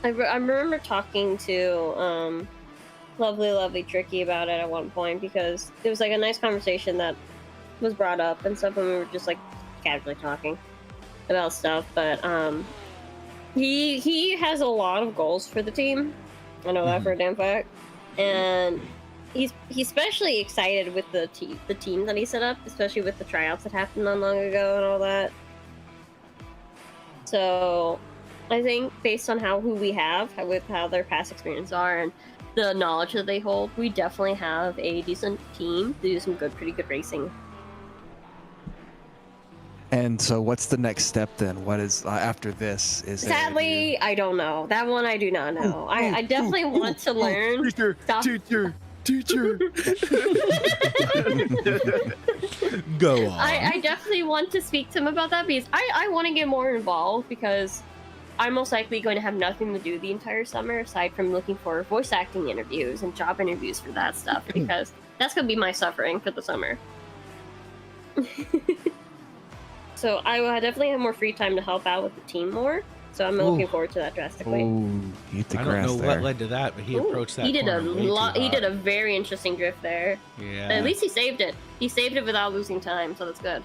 I remember talking to lovely Tricky about it at one point, because it was like a nice conversation that was brought up and stuff, and we were just like casually talking about stuff. But he has a lot of goals for the team. I know that for a damn fact. And he's especially excited with the team that he set up, especially with the tryouts that happened not long ago and all that. So I think based on who we have, with how their past experiences are and the knowledge that they hold, we definitely have a decent team to do some pretty good racing. And so what's the next step then? What is after this? Sadly, I don't know. That one I do not know. I definitely want to learn. Teacher. Go on. I definitely want to speak to him about that, because I want to get more involved, because I'm most likely going to have nothing to do the entire summer aside from looking for voice acting interviews and job interviews for that stuff, because that's going to be my suffering for the summer. So I will definitely have more free time to help out with the team more. So I'm looking forward to that drastically. Oh, hit the I grass don't know there. what led to that, but he approached that. He did a corner way too lot. He hot. did a very interesting drift there. Yeah. But at least he saved it. He saved it without losing time, so that's good.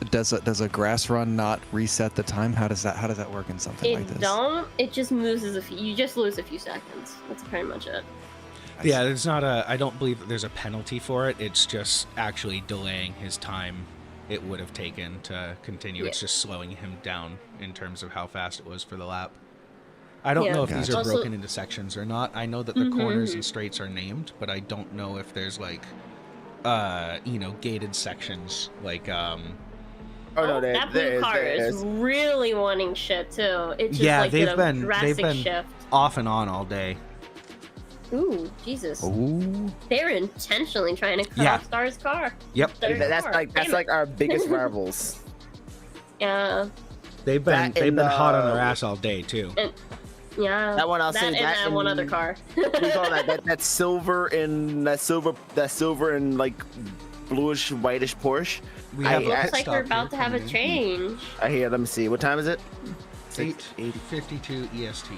Does a grass run not reset the time? How does that work in something like this? It just loses you just lose a few seconds. That's pretty much it. Yeah, there's not I don't believe that there's a penalty for it. It's just actually delaying his time it would have taken to continue. Yeah. It's just slowing him down in terms of how fast it was for the lap. I don't know if these are Also- broken into sections or not. I know that the corners and straights are named, but I don't know if there's like gated sections like Oh no, that blue car is really wanting shit too. It just yeah, like did they've a been drastic shift. off and on all day. Ooh, Jesus! Ooh. They're intentionally trying to cut off Star's car. Yep. That's Damn like our biggest rivals. Yeah. They've been hot on their ass all day too. And, yeah. That one I'll say and that one other car. What do you call that silver and that silver and like bluish whitish Porsche. We have a Looks pit like stop we're about to here have a coming in. change. I hear. Let me see. What time is it? 8:52 EST.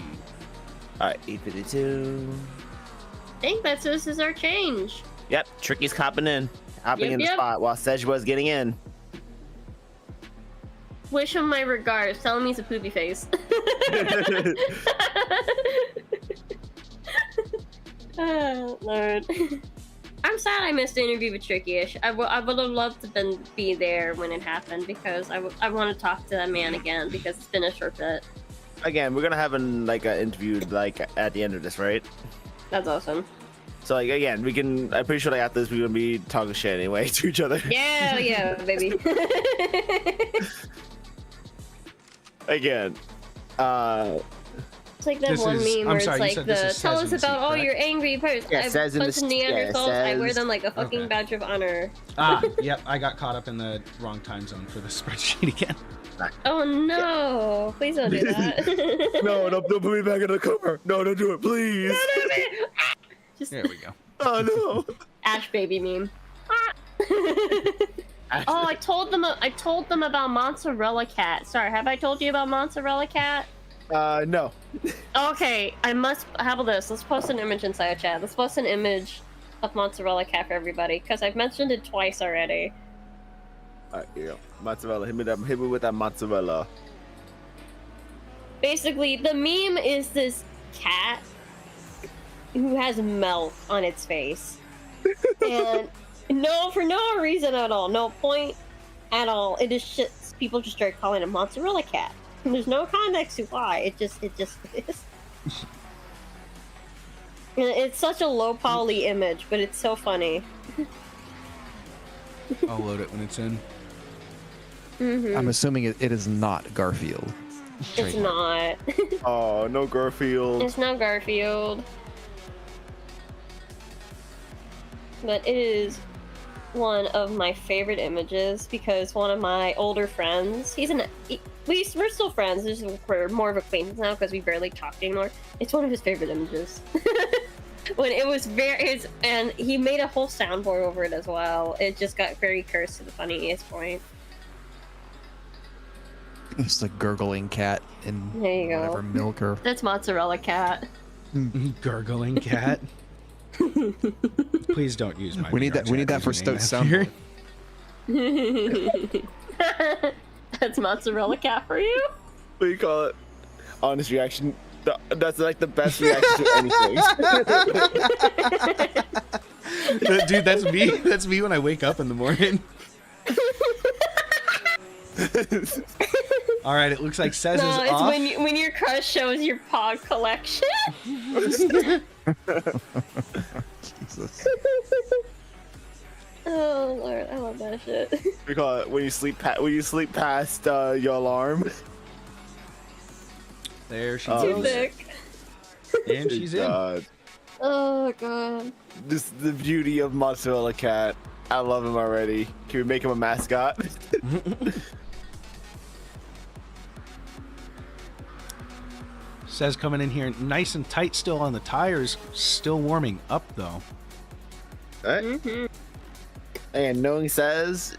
All right, 8:52. I think this is our change. Yep, Tricky's hopping in the Yep. spot while Sedge was getting in. Wish him my regards. Tell him he's a poopy face. Oh, Lord. I'm sad I missed the interview with Tricky-ish. I would have loved to be there when it happened, because I want to talk to that man again, because it's been a short bit. Again, we're gonna have an interview at the end of this, right? That's awesome. So again, I'm pretty sure after this we're gonna be talking shit anyway to each other. Yeah, baby. Again, It's like that This one is- meme I'm where sorry, you it's said like this the is tell says us in the about seat, all correct? your angry posts. Yeah, I says in bunch the of yeah, Neanderthals. I wear says- them like a fucking Okay. badge of honor. Yep, I got caught up in the wrong time zone for the spreadsheet again. Oh no! Please don't do that. No, don't put me back in the car. No, don't do it, please. Just There we go. Oh no. Ash baby meme. Oh, I told them about Mozzarella Cat. Sorry, have I told you about Mozzarella Cat? No. Okay, I must. How about this? Let's post an image inside chat. Let's post an image of Mozzarella Cat for everybody because I've mentioned it twice already. Alright, here you go. Mozzarella. Hit me with that mozzarella. Basically, the meme is this cat who has mouth on its face, and for no reason at all, no point at all. It is shit. People just start calling it Mozzarella Cat. And there's no context to why. It just is. And it's such a low poly image, but it's so funny. I'll load it when it's in. I'm assuming it is not Garfield. It's not. Oh, no Garfield. It's not Garfield. But it is one of my favorite images because one of my older friends, we're still friends, we're more of acquaintance now because we barely talk anymore. It's one of his favorite images. When it was and he made a whole soundboard over it as well. It just got very cursed to the funniest point. It's a gurgling cat in There you go. whatever milk or That's Mozzarella Cat. Gurgling cat. Please don't use my. we need that. We need that for Stoat soundboard. That's Mozzarella Cat for you? What do you call it? Honest reaction. That's like the best reaction to anything. Dude, that's me. That's me when I wake up in the morning. All right, it looks like Says is it's off. when your crush shows your pog collection. Jesus. Oh Lord, I love that shit. We call it when you sleep past your alarm. There she Too goes. thick. And she's in. God. Oh God. This is the beauty of Mozzarella Cat. I love him already. Can we make him a mascot? Says coming in here nice and tight still on the tires, still warming up though. Right? And knowing Says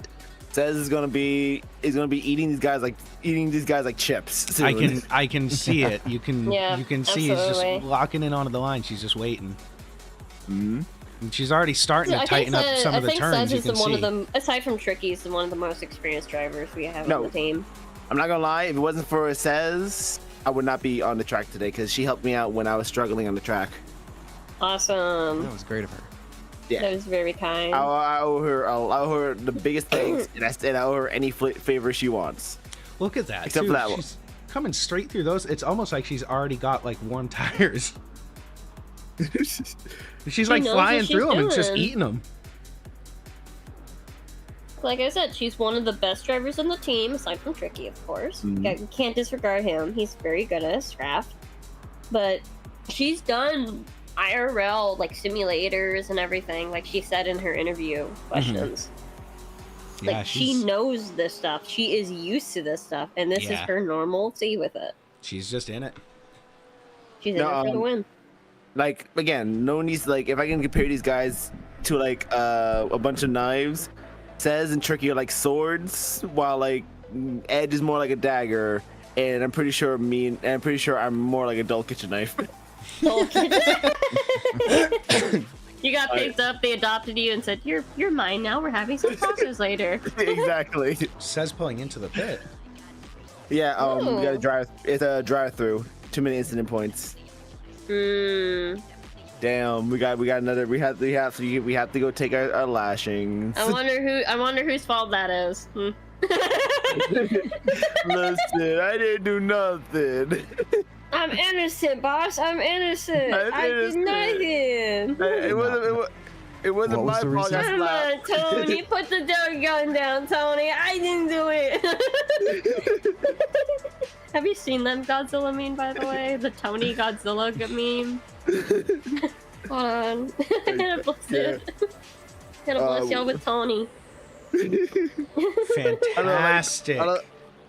is gonna be eating these guys like chips. Soon. I can see it. You can Yeah, you can see he's absolutely. just locking in onto the line. She's just waiting. And she's already starting to I tighten think up some of the turns. You is can one see. of the, aside from Tricky, is one of the most experienced drivers we have No. on the team. I'm not gonna lie. If it wasn't for Says, I would not be on the track today because she helped me out when I was struggling on the track. Awesome. That was great of her. Yeah. That was very kind. I owe her the biggest things, and I owe her any favor she wants. Look at that. Except too. for that one. She's coming straight through those. It's almost like she's already got like warm tires. She's like knows flying what she's through them and just doing. eating them. Like I said, she's one of the best drivers on the team, aside from Tricky, of course. You can't disregard him. He's very good at his craft. But she's done IRL, like simulators and everything, like she said in her interview questions. Yeah, Like, she knows this stuff. She is used to this stuff, and this is Yeah. her normalcy with it. She's just in it. She's in it for the win. Like again, no needs like if I can compare these guys to like a bunch of knives, Says and Tricky are like swords, while like Edge is more like a dagger, and I'm pretty sure I'm more like a dull kitchen knife. You got picked up, they adopted you, and said, "You're mine now. We're having some tacos later." Exactly. Says pulling into the pit. Yeah. We got to Ooh. drive. It's a drive-through. Too many incident points. Damn. We got another. We have to go take our lashings. I wonder whose fault that is. Listen, I didn't do nothing. I'm innocent, boss. I'm innocent. I'm I did innocent. nothing. It wasn't What was my the fault. I reason? Come slapped. on, Tony, put the dog gun down, Tony. I didn't do it. Have you seen that Godzilla meme, by the way? The Tony Godzilla meme. Hold on. I'm gonna bless it. Gonna bless y'all with Tony. Fantastic. I don't-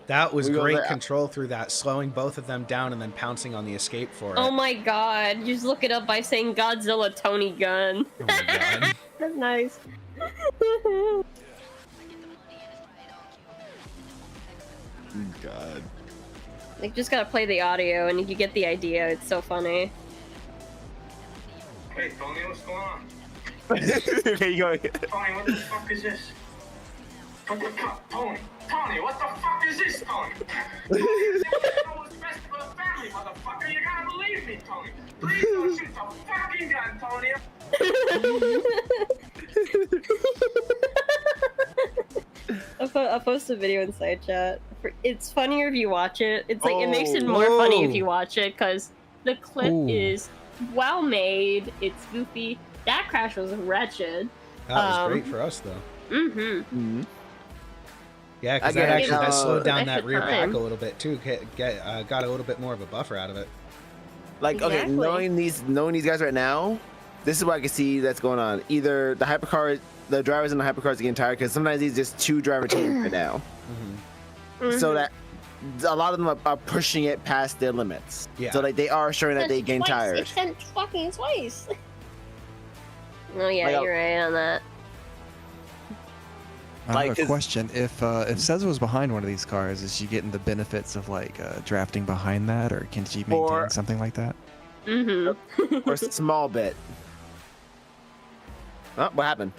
That was We go great there. control through that, slowing both of them down and then pouncing on the escape for it. Oh my god, just look it up by saying Godzilla Tony gun. Oh my god. That's nice. God. Like, just gotta play the audio and you get the idea. It's so funny. Hey, Tony, what's going on? Okay, you go. Tony, what the fuck is this? What the fuck? Tony, what the fuck is this, Tony? What's best for the family, motherfucker? You gotta believe me, Tony. Please don't shoot the fucking gun, Tony. I'll post a video in side chat. It's funnier if you watch it. It's like, it makes it more funny if you watch it, because the clip is well made. It's goofy. That crash was wretched. That was great for us, though. Mm-hmm. Yeah, because I that get- actually that slowed down that extra rear pack time. a little bit too. Got a little bit more of a buffer out of it. Like, okay, Exactly. knowing these guys right now, this is what I can see that's going on. Either the hypercar, the drivers in the hypercars are getting tired because sometimes these just two driver teams right now, so that a lot of them are pushing it past their limits. Yeah. So like they are showing that they getting tired. It's fucking twice. Oh yeah, Like, you're right on that. I Like, have a 'cause- question. If Cez was behind one of these cars, is she getting the benefits of like drafting behind that, or can she maintain Or- something like that? Mm-hmm. Or a small bit. Oh, what happened?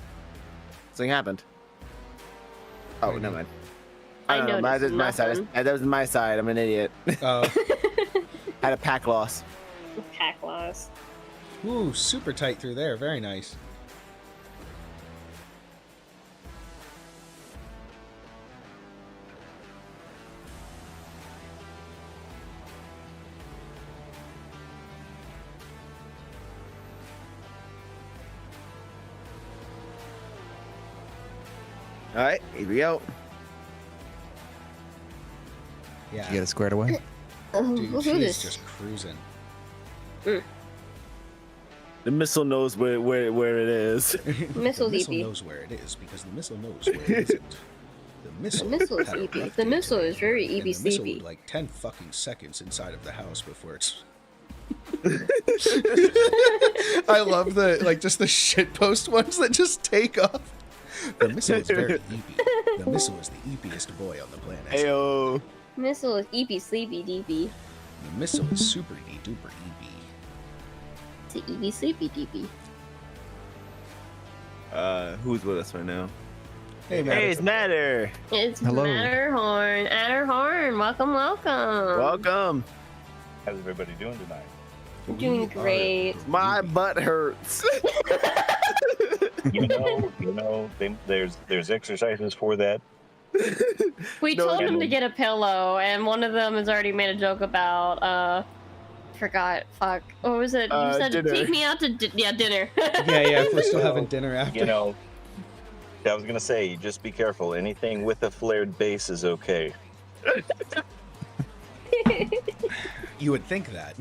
Something happened. Oh, never mind. I don't know. noticed That was my side. nothing. That was my side. I'm an idiot. Had a pack loss. Pack loss. Ooh, super tight through there. Very nice. All right, here we go. Yeah. Did you get it squared away? Dude, Who she's this? just cruising. The missile knows where it is. Missile's The missile EP. knows where it is because the missile knows where it isn't. The The missile. missile is had a EP. rough The day missile today, is very and the missile EB-sleepy. would, like 10 fucking seconds inside of the house before it's. I love the like just the shitpost ones that just take off. The missile is very EP. The missile is the EPiest boy on the planet. Ayo. Missile is EP sleepy DP. The missile is super duper EP. It's a EB sleepy DP. Who's with us right now? Hey man. Hey, it's Matter. It's Hello. Matterhorn. Matterhorn, welcome, welcome. Welcome. How's everybody doing tonight? You're doing great. My butt hurts. There's exercises for that. We No, told I him to don't. get a pillow, and one of them has already made a joke about, forgot, fuck. What was it? You said, dinner. take me out to, dinner. Yeah, if we're still having dinner after. You know, I was gonna say, just be careful. Anything with a flared base is okay. You would think that.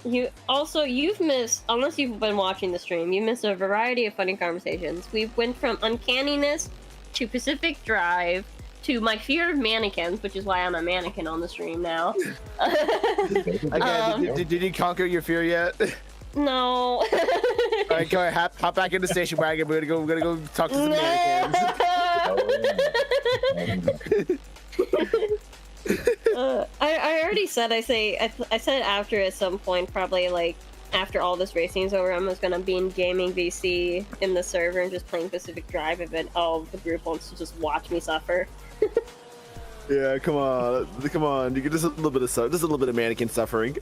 You've missed, unless you've been watching the stream, you missed a variety of funny conversations. We went from uncanniness to Pacific Drive to my fear of mannequins, which is why I'm a mannequin on the stream now. Again, did you conquer your fear yet? No. All right, go ahead, hop back in the station wagon. We're gonna go talk to some mannequins. I already said I said after at some point, probably like after all this racing is over, I'm just gonna be in gaming VC in the server and just playing Pacific Drive if all of the group wants to just watch me suffer. Yeah, come on. You get just a little bit of mannequin suffering.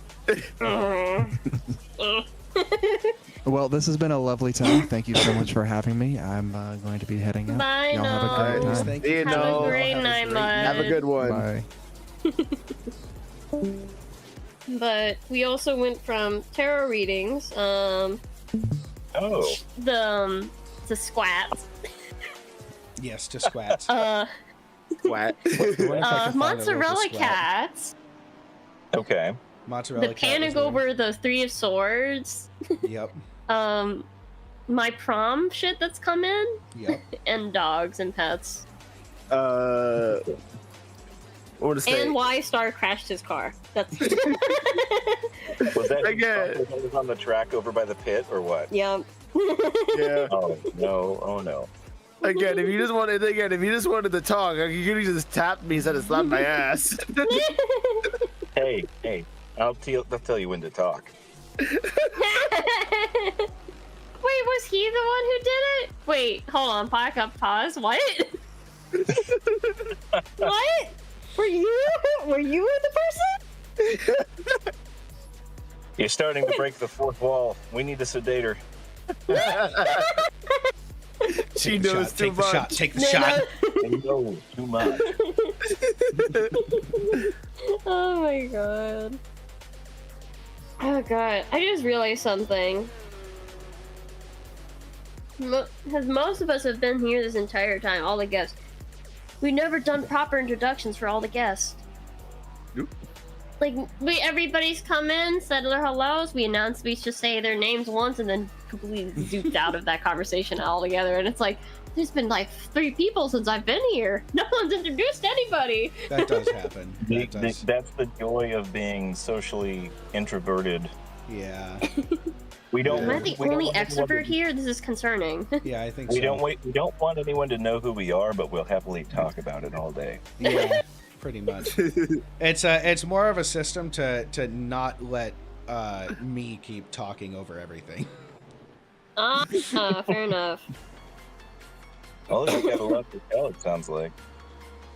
Well, this has been a lovely time. Thank you so much for having me. I'm going to be heading out. Bye, Y'all have a Noah. great time. Thank See you, Have Noah. a great night, bud. Have a good one. Bye. But we also went from tarot readings, Oh, Oh. the squats. Yes, to squats. What? Mozzarella cats. Okay. Mozzarella The cat panic was over the Three of Swords. there. Yep. My prom shit that's come in, Yep. and dogs and pets. What to say? And why Star crashed his car. That's Was that Again. that was on the track over by the pit or what? Yep. Yeah. Oh no! Oh no! Again, if you just wanted to talk, you could have just tapped me instead of slapped my ass. Hey, I'll tell you when to talk. Wait, was he the one who did it? Wait, hold on, back up, pause. What? What? Were you the person? You're starting to break the fourth wall. We need a sedator. She knows too Take the shot. much. Take the shot. I know too much. Oh my god. Oh god, I just realized something. Because most of us have been here this entire time, all the guests. We've never done proper introductions for all the guests. Nope. Like, everybody's come in, said their hellos, we announced, we just say their names once, and then completely zooped out of that conversation altogether. And it's like, there's been like 3 people since I've been here. No one's introduced anybody. That does happen. That does. That's the joy of being socially introverted. Yeah. We don't. Am I the we don't only want anyone extrovert to- here? This is concerning. Yeah, I think We so. don't wait. We don't want anyone to know who we are, but we'll happily talk about it all day. Yeah, pretty much. It's more of a system to not let me keep talking over everything. Fair enough. Well, you got a lot to tell. It sounds like.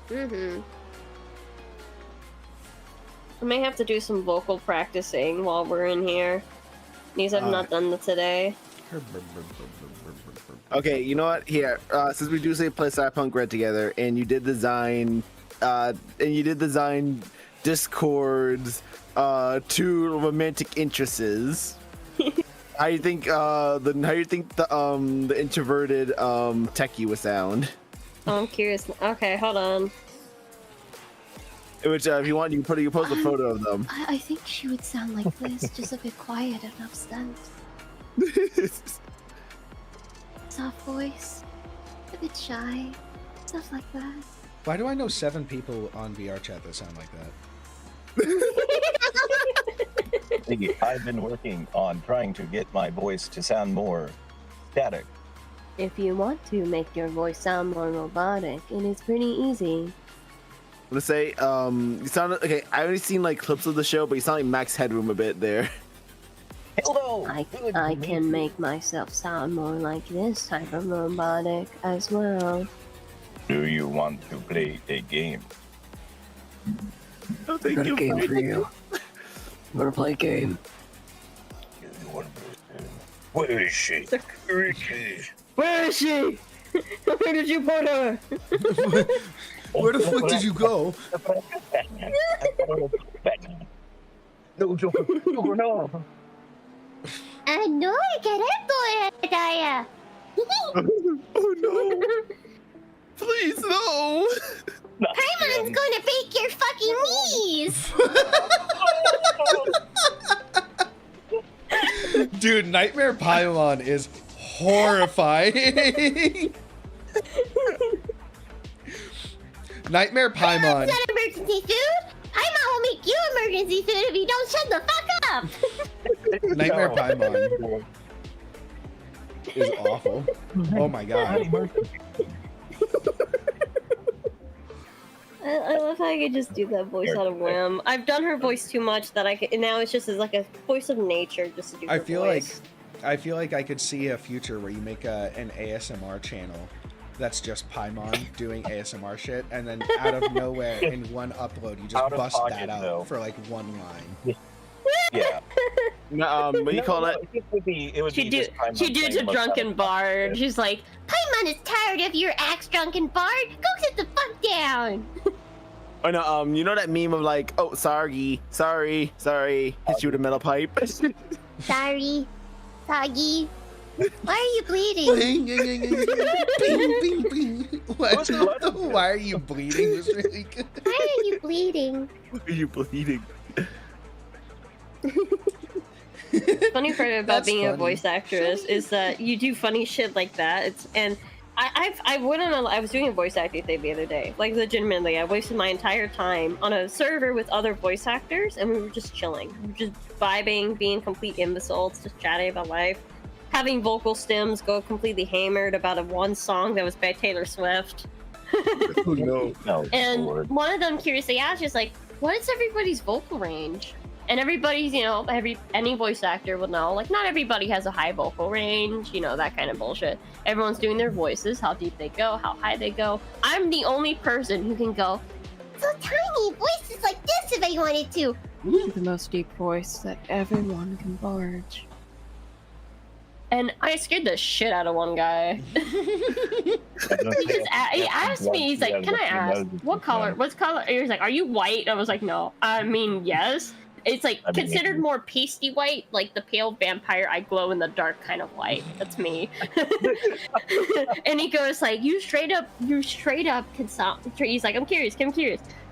Mm-hmm. I may have to do some vocal practicing while we're in here. These have not done that today. Okay, you know what? Here, since we do say play Cyberpunk Red together, and you did design Discord's 2 romantic interests. How you think the introverted techie would sound? Oh, I'm curious. Okay, hold on. Which, if you want, you can post a photo of them. I think she would sound like this, just a bit quiet and upset. Soft voice, a bit shy, stuff like that. Why do I know 7 people on VR chat that sound like that? I've been working on trying to get my voice to sound more static. If you want to make your voice sound more robotic, it is pretty easy. Let's say, you sound okay. I only seen like clips of the show, but you sound like Max Headroom a bit there. Hello. I can make myself sound more like this type of robotic as well. Do you want to play a game? Oh, thank Got a you. game for you. Wanna play a game? Where is she? Where is she? Where is she? Where did you put her? Where the fuck did you go? No. No, Oh no! Please no! Paimon's gonna break your fucking knees! Dude, Nightmare Paimon is horrifying. Nightmare Paimon. Is that emergency food? Paimon will make you emergency food if you don't shut the fuck up! Nightmare Paimon is awful. Oh my god. I love how I could just do that voice out of whim. I've done her voice too much that I can, and now it's just as like a voice of nature just to do I her feel voice. I could see a future where you make an ASMR channel that's just Paimon doing ASMR shit, and then out of nowhere in one upload you just Out of bust pocket, that out though. for like one line. Yeah. What do you call it? It would be She just time do on to saying drunken what's bard. She's like, Paimon is tired of your axe, drunken bard. Go sit the fuck down. Oh no, you know that meme of like, oh sorry, hit you with a metal pipe. Sorry, Soggy. Why are you bleeding? Bing, bing, bing. What? What's blood? Why are you bleeding? Was really good. Why are you bleeding? Why are you bleeding? Funny part about That's being a funny. voice actress is that you do funny shit like that. I was doing a voice acting thing the other day. Like legitimately, I wasted my entire time on a server with other voice actors, and we were just chilling, we were just vibing, being complete imbeciles, just chatting about life, having vocal stems go completely hammered about one song that was by Taylor Swift. Oh no. No, And Lord. one of them curiously asked, just like, what is everybody's vocal range? And everybody's, any voice actor will know, like, not everybody has a high vocal range, that kind of bullshit. Everyone's doing their voices, how deep they go, how high they go. I'm the only person who can go, so tiny, voices like this if I wanted to. The most deep voice that everyone can barge. And I scared the shit out of one guy. He asked me, he's like, can I ask, what's color? He was like, are you white? I was like, no. I mean, yes. It's like considered more pasty white, like the pale vampire. I glow in the dark kind of white. That's me. And he goes like, you straight up can sound. He's like, I'm curious. Can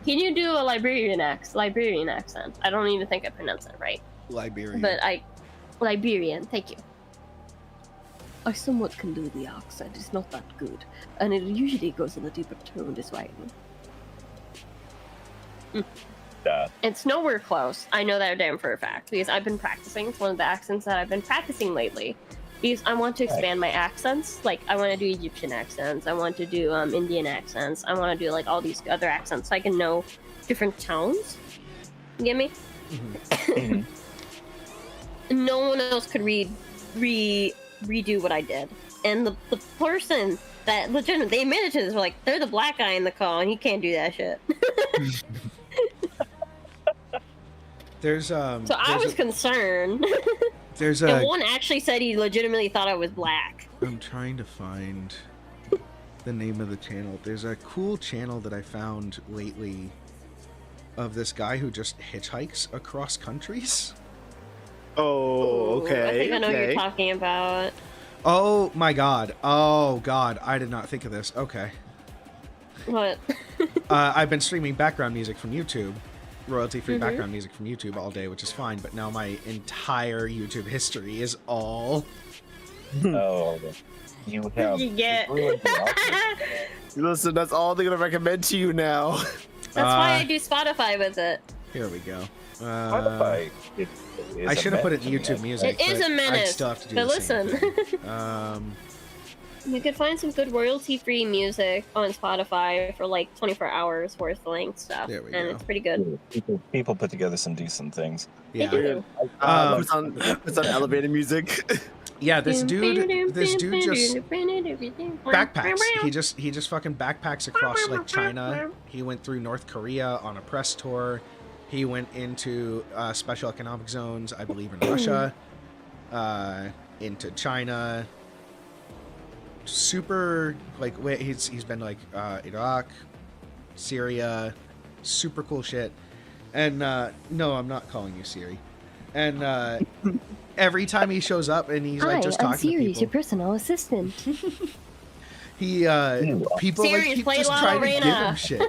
you do a Liberian accent? I don't even think I pronounced it right. Liberian. But Liberian. Thank you. I somewhat can do the accent. It's not that good, and it usually goes in a deeper tone as well. It's nowhere close. I know that damn for a fact because I've been practicing. It's one of the accents that I've been practicing lately because I want to expand my accents. Like I want to do Egyptian accents. I want to do Indian accents. I want to do like all these other accents so I can know different tones. You get me? No one else could redo what I did. And the person that legitimately they admitted to this, were like, they're the black guy in the call and he can't do that shit. So I was concerned. And one actually said he legitimately thought I was black. I'm trying to find the name of the channel. There's a cool channel that I found lately of this guy who just hitchhikes across countries. Oh, okay. I think I know what you're talking about. Oh my god. Oh god. I did not think of this. Okay. What? I've been streaming background music from YouTube. Royalty-free background music from YouTube all day, which is fine, but now my entire YouTube history is all... Oh, you have... Yeah. Listen, that's all they're gonna recommend to you now. That's why I do Spotify with it. Here we go. Spotify is I a should have put it in menace to YouTube me. music. It is but a menace, I'd still have to do but the same listen. thing. You could find some good royalty-free music on Spotify for like 24 hours worth of link stuff, There we and go. it's pretty good. People put together some decent things. Yeah. They do. It's on elevator music. Yeah, this dude just backpacks. He just fucking backpacks across like China. He went through North Korea on a press tour. He went into special economic zones, I believe, in Russia, into China. Super like he's been to, like Iraq, Syria, super cool shit. And no, I'm not calling you Siri. And every time he shows up and he's like just talking to people, your personal assistant. he people Siri, like keep play just La trying to Arena. give him shit.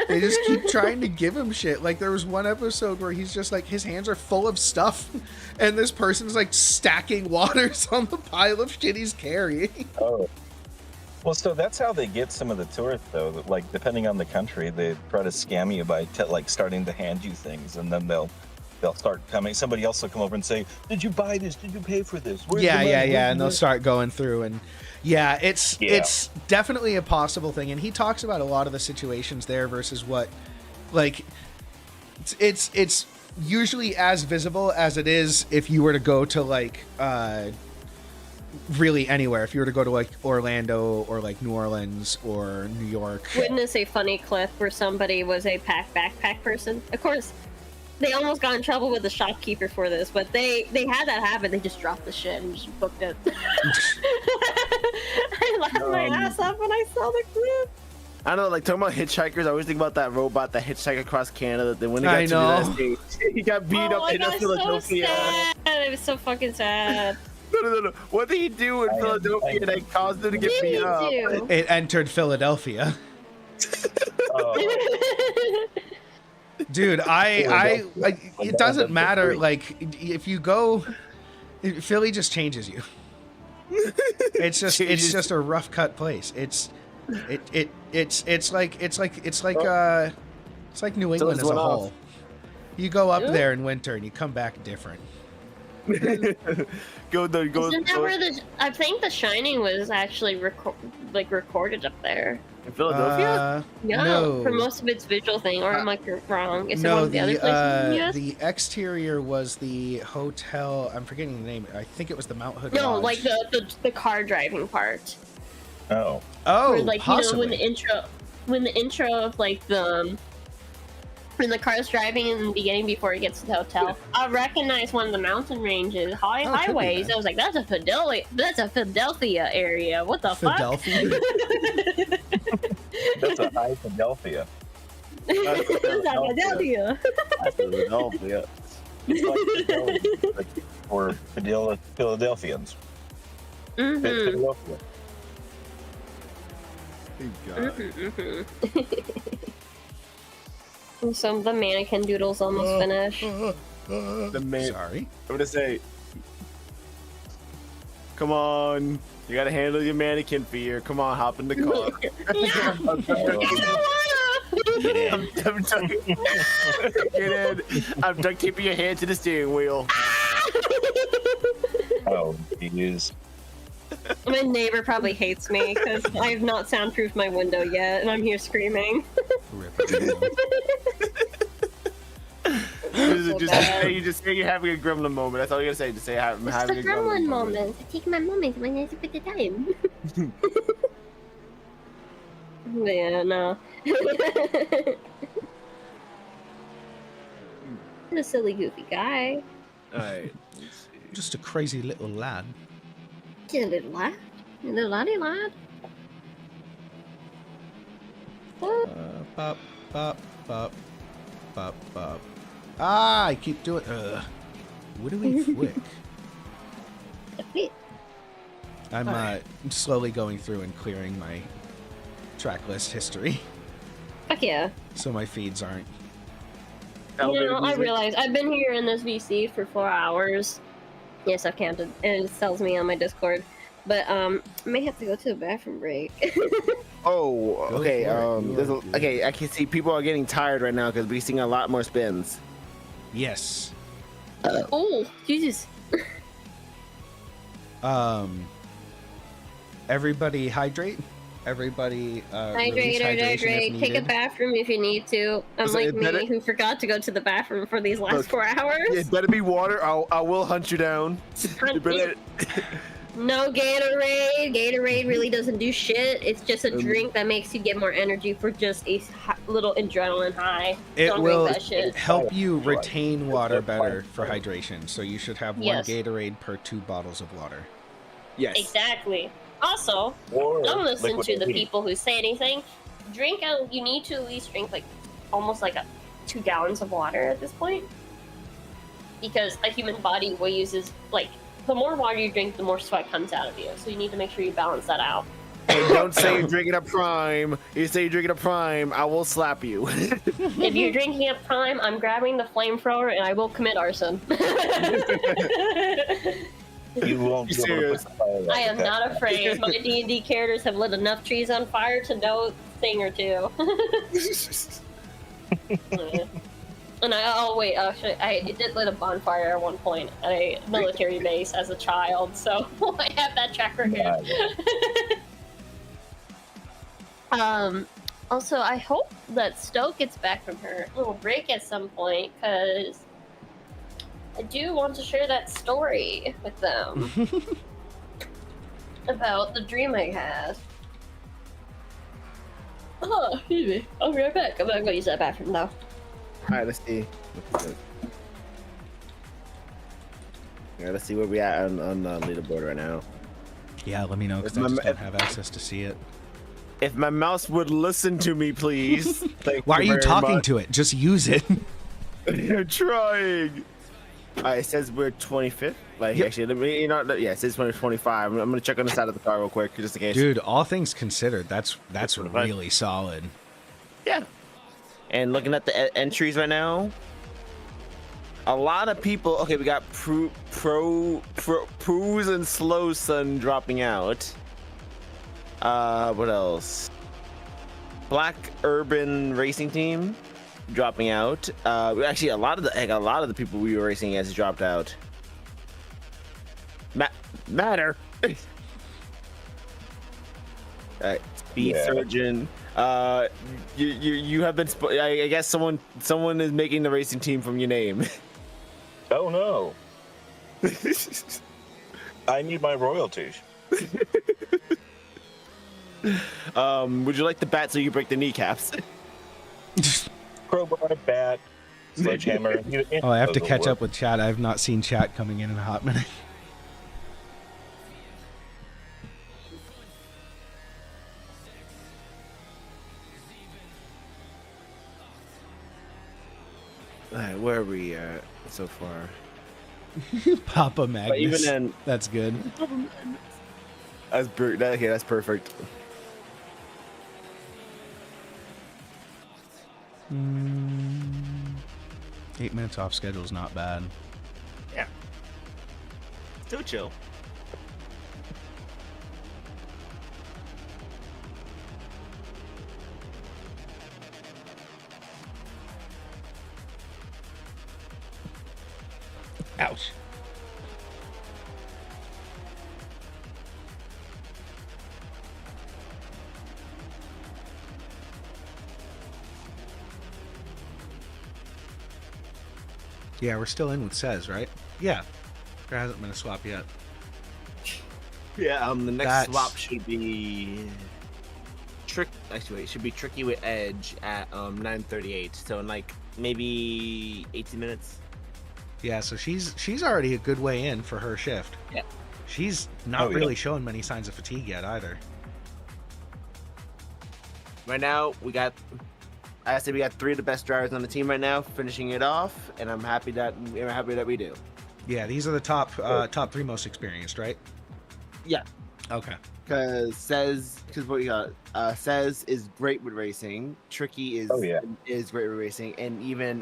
They just keep trying to give him shit. Like there was one episode where he's just like his hands are full of stuff, and this person's like stacking waters on the pile of shit he's carrying. Oh. Well, so that's how they get some of the tourists, though. Like, depending on the country, they try to scam you by like starting to hand you things, and then they'll start coming. Somebody else will come over and say, "Did you buy this? Did you pay for this?" Where's the money? And they'll start going through, and it's definitely a possible thing. And he talks about a lot of the situations there versus what, like, it's usually as visible as it is if you were to go to like really anywhere. If you were to go to like Orlando or like New Orleans or New York. Witness a funny clip where somebody was a backpack person. Of course, they almost got in trouble with the shopkeeper for this, but they had that happen. They just dropped the shit and just booked it. I laughed my ass off when I saw the clip. I don't know, like talking about hitchhikers, I always think about that robot that hitchhiked across Canada. Then when he got to the United States, he got beat up in It was so Philadelphia. sad. It was so fucking sad. No. What did he do in Philadelphia that caused him to get beat up? It entered Philadelphia. Dude, it doesn't matter. Like, if you go, Philly just changes you. It's just a rough cut place. It's like New England as a whole. You go up there in winter and you come back different. Isn't that where I think The Shining was actually recorded up there? In Philadelphia? No. For most of its visual thing, or am I wrong? Is it No, one of the other places in the US? The exterior was the hotel. I'm forgetting the name. I think it was the Mount Hood No, Lodge. like the car driving part. Oh. Oh, Or possibly. when the intro of like when the car's driving in the beginning before it gets to the hotel, I recognize one of the mountain ranges, highways. I was like, that's a Philadelphia area. What the Philadelphia? fuck? That's a high Philadelphia. That's Philadelphia. Philadelphia. It's like for Philadelphians. Philadelphia. So the mannequin doodle's almost finished. Sorry. I'm gonna say, come on, you gotta handle your mannequin fear. Come on, hop in the car. Get in. I'm duct taping your hand to the steering wheel. Oh, jeez. My neighbor probably hates me because I have not soundproofed my window yet, and I'm here screaming. Just say you're having a gremlin moment. That's all you gotta say. Just say I'm having a gremlin moment. I take my moment when I put the time. Yeah, no. I'm a silly, goofy guy. Alright. Just a crazy little lad. Just a little lad. A little laddie lad. Bop, bop, bop, bop, bop. Ah, I keep doing. What do we flick? I'm slowly going through and clearing my track list history. Fuck yeah. So my feeds aren't. You know, I realize I've been here in this VC for 4 hours. Yes, I've counted, and it tells me on my Discord. But I may have to go to the bathroom break. Oh, okay. Go for it. I can see people are getting tired right now because we're seeing a lot more spins. Yes. Oh, Jesus. Everybody hydrate. Everybody release hydration Hydrate. if Take a needed. bathroom if you need to. Unlike me, who forgot to go to the bathroom for these last 4 hours. It better be water. I will hunt you down. No Gatorade. Gatorade really doesn't do shit. It's just a drink that makes you get more energy for just a little adrenaline high. It Don't will drink that shit. help you retain water better for hydration. So you should have one Yes. Gatorade per 2 bottles of water. Yes. Exactly. Also, Or don't listen liquid to the IV. people who say anything. You need to at least drink almost 2 gallons of water at this point. Because a human body uses the more water you drink, the more sweat comes out of you. So you need to make sure you balance that out. Hey, don't say you're drinking a prime. You say you're drinking a prime, I will slap you. If you're drinking a prime, I'm grabbing the flamethrower and I will commit arson. You won't be able to put the fire out. I am not afraid. My D&D characters have lit enough trees on fire to know a thing or two. And I did lit a bonfire at one point at a military base as a child, so I have that track record. Also, I hope that Stoke gets back from her little break at some point, because I do want to share that story with them about the dream I had. Oh, excuse me. I'll be right back. I'm gonna go use that bathroom now. Alright, let's see. Alright, let's see where we at on the leaderboard right now. Yeah, let me know because I just don't have access to see it. If my mouse would listen to me, please. Why are you talking to it? Just use it. I'm trying. It says we're 25th. Like, Yep. actually, let me, yeah, it says we're 25. I'm gonna check on the side of the car real quick, just in case. Dude, all things considered, that's really solid. Yeah. And looking at the entries right now, a lot of people. Okay, we got Proos and Slow Sun dropping out. What else? Black Urban Racing Team dropping out. Actually, a lot of the people we were racing as dropped out. Matter. Alright, Speed Surgeon. You have been. I guess someone is making the racing team from your name. Oh no! I need my royalties. Would you like the bat so you break the kneecaps? Crowbar, bat, sledgehammer. Oh, I have to catch up with chat. I have not seen chat coming in a hot minute. Alright, where are we at so far? Papa Magnus. But even then, that's good. Okay, that's perfect. 8 minutes off schedule is not bad. Yeah. Still chill. Ouch. Yeah, we're still in with Says, right? Yeah. There hasn't been a swap yet. Yeah, the next swap should be it should be Tricky with Edge at 9:38. So in like maybe 18 minutes. Yeah, so she's already a good way in for her shift. Yeah. She's not really showing many signs of fatigue yet either. Right now, we got 3 of the best drivers on the team right now, finishing it off, and I'm happy that we do. Yeah, these are the top 3 most experienced, right? Yeah. Okay. Because what you got, Says is great with racing. Tricky is great with racing, and even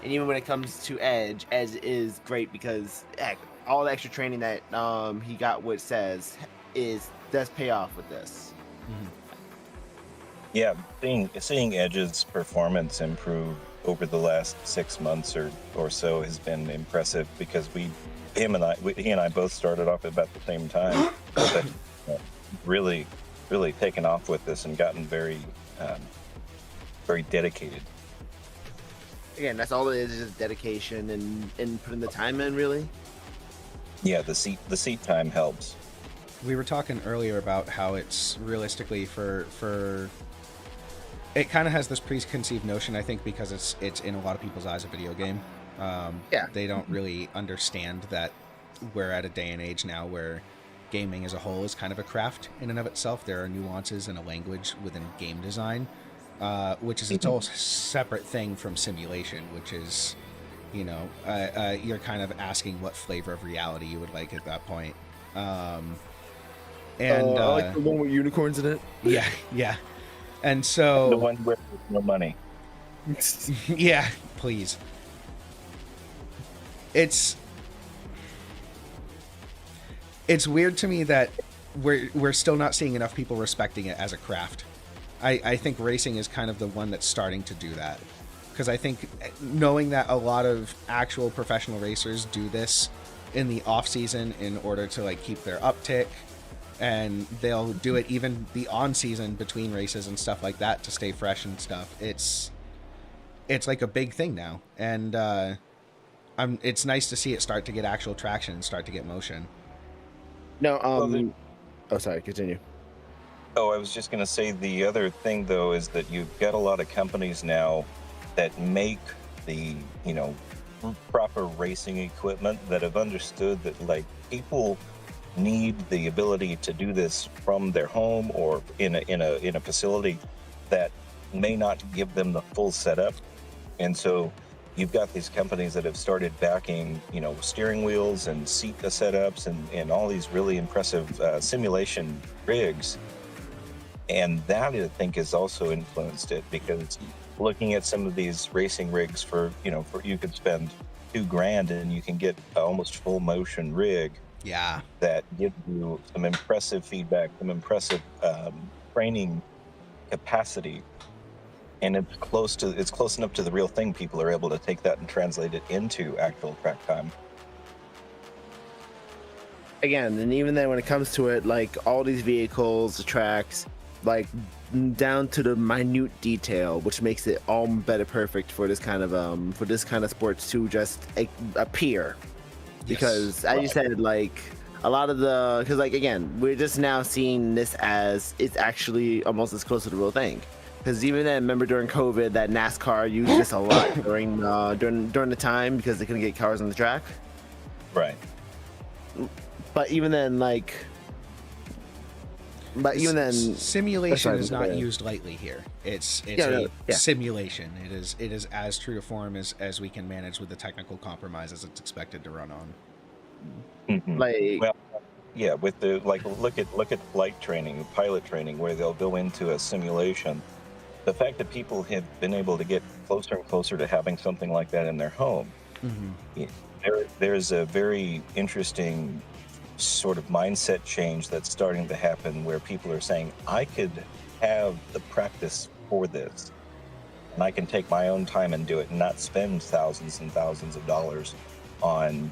when it comes to Edge is great because all the extra training that he got with Says does pay off with this. Mm-hmm. Yeah, seeing Edge's performance improve over the last 6 months or so has been impressive because he and I both started off at about the same time. But, really taken off with this and gotten very dedicated. Again, that's all it is just dedication and putting the time in, really. Yeah, the seat time helps. We were talking earlier about how it's realistically for it kind of has this preconceived notion, I think, because it's in a lot of people's eyes a video game. They don't really understand that we're at a day and age now where gaming as a whole is kind of a craft in and of itself. There are nuances and a language within game design, which is its whole separate thing from simulation, which is, you're kind of asking what flavor of reality you would like at that point. I like the one with unicorns in it. Yeah. And so the one with no money. Yeah, please. It's weird to me that we're still not seeing enough people respecting it as a craft. I think racing is kind of the one that's starting to do that. Because I think knowing that a lot of actual professional racers do this in the off season in order to keep their uptick, and they'll do it even the on season between races and stuff like that to stay fresh and stuff. It's like a big thing now, and it's nice to see it start to get actual traction and start to get motion. No, sorry, continue. Oh, I was just going to say the other thing though is that you've got a lot of companies now that make the proper racing equipment that have understood that people need the ability to do this from their home or in a facility that may not give them the full setup, and so you've got these companies that have started backing, steering wheels and seat setups and all these really impressive simulation rigs. And that, I think, has also influenced it, because looking at some of these racing rigs for you could spend $2,000 and you can get almost full motion rig. Yeah. That gives you some impressive feedback, some impressive training capacity. And it's close enough to the real thing. People are able to take that and translate it into actual track time. Again, and even then when it comes to it, like all these vehicles, the tracks, like down to the minute detail, which makes it all better perfect for this kind of sports to just appear. Because as you said, like a lot of because like again, we're just now seeing this as it's actually almost as close to the real thing. Because even then, remember during COVID that NASCAR used this a lot during the time because they couldn't get cars on the track. Right. But even then, simulation is not used lightly here. It's simulation. It is as true to form as we can manage with the technical compromise as it's expected to run on. Mm-hmm. With the look at flight training, pilot training, where they'll go into a simulation. The fact that people have been able to get closer and closer to having something like that in their home, there's a very interesting sort of mindset change that's starting to happen, where people are saying, I could have the practice for this, and I can take my own time and do it and not spend thousands and thousands of dollars on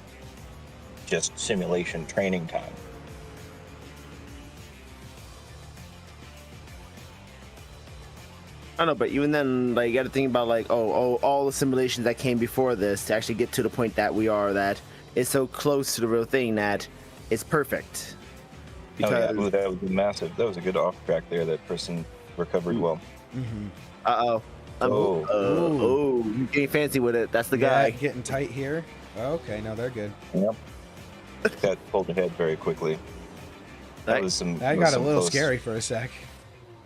just simulation training time. I don't know, but even then, like, you got to think about all the simulations that came before this to actually get to the point that we are, that it's so close to the real thing that it's perfect. Because that was massive. That was a good off track there. That person recovered well. Mm-hmm. You getting fancy with it. That's the guy. Getting tight here. Okay, no, they're good. Yep. Got pulled ahead very quickly. That got a little scary for a sec.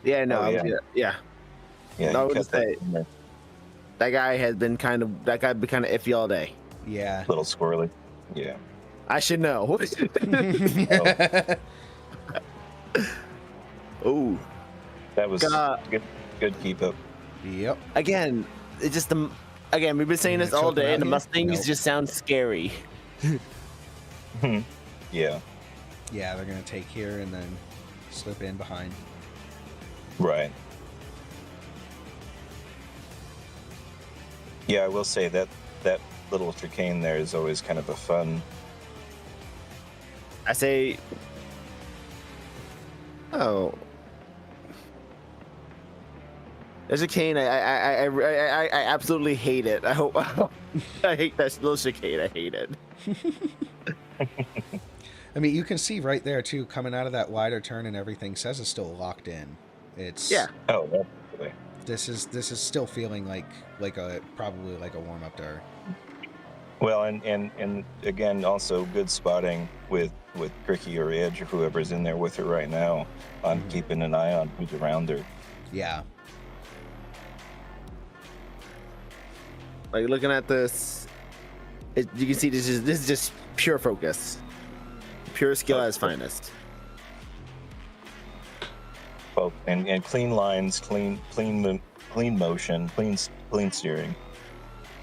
Yeah, no, yeah. Yeah, I would say that guy has been kind of iffy all day. Yeah. A little squirrely. Yeah. I should know. Oh. That was good keep up. Yep. Again, it's just we've been saying this all day, and the Mustangs just sound scary. Yeah. Yeah, they're gonna take here and then slip in behind. Right. Yeah, I will say that little chicane there is always kind of a fun. I say, there's a chicane. I absolutely hate it. I hate that little chicane. I hate it. I mean, you can see right there too, coming out of that wider turn and everything, says it's still locked in. It's Oh, definitely. This is still feeling probably like a warm up to her. Well, and again, also good spotting with Cricky or Edge or whoever's in there with her right now on keeping an eye on who's around her. Yeah. Like looking at this, you can see this is just pure focus, pure skill at its finest. Well, and clean lines, clean motion, clean steering.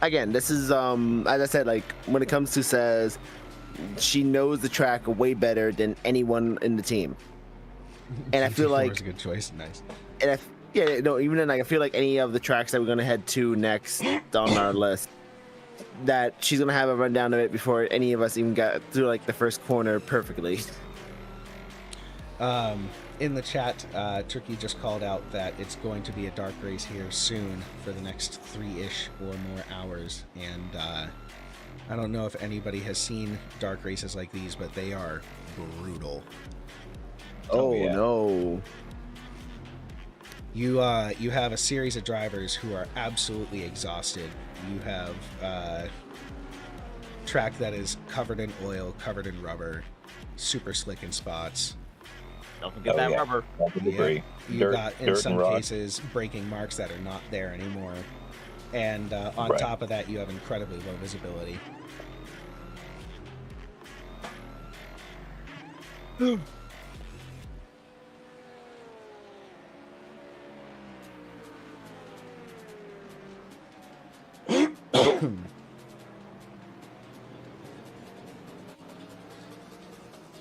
Again, this is as I said, like when it comes to says, she knows the track way better than anyone in the team, and I feel like it's a good choice. Nice. And even then, I feel like any of the tracks that we're gonna head to next on our list, that she's gonna have a rundown of it before any of us even got through like the first corner perfectly. In the chat, Turkey just called out that it's going to be a dark race here soon for the next 3-ish or more hours, and I don't know if anybody has seen dark races like these, but they are brutal. Oh yeah. No. You have a series of drivers who are absolutely exhausted. You have track that is covered in oil, covered in rubber, super slick in spots. Don't forget that rubber. Yeah. You got, in some cases, braking marks that are not there anymore. and on Right. top of that, you have incredibly low visibility.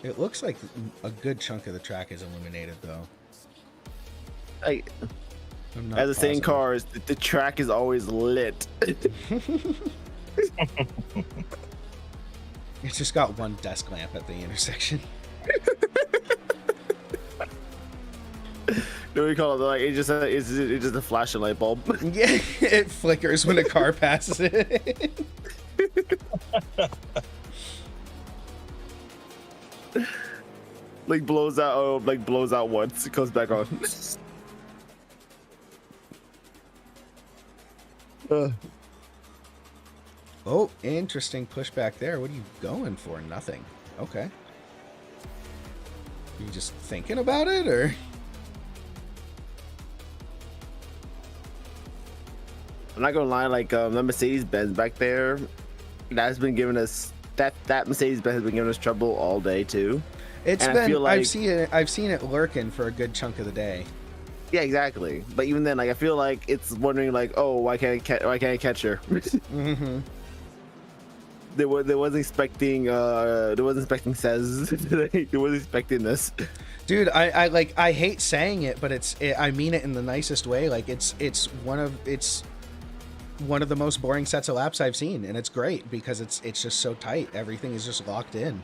It looks like a good chunk of the track is illuminated, though. Like, I'm not as a saying, positive. cars, the track is always lit. It's just got one desk lamp at the intersection. What do we call it? Like, it's just a flashing light bulb. Yeah, it flickers when a car passes it. Like blows out. Oh, like blows out once. It goes back on. Oh, interesting pushback there. What are you going for? Nothing. Okay. You just thinking about it, or? I'm not gonna lie. Like that Mercedes Benz back there, that's been giving us that Mercedes Benz has been giving us trouble all day too. It's And I been. feel like- I've seen it lurking for a good chunk of the day. Yeah, exactly. But even then, like I feel like it's wondering, like, oh, why can't I catch her? Mm-hmm. They wasn't expecting says they wasn't expecting this. Dude, I hate saying it, but I mean it in the nicest way. Like it's one of the most boring sets of laps I've seen, and it's great because it's just so tight. Everything is just locked in.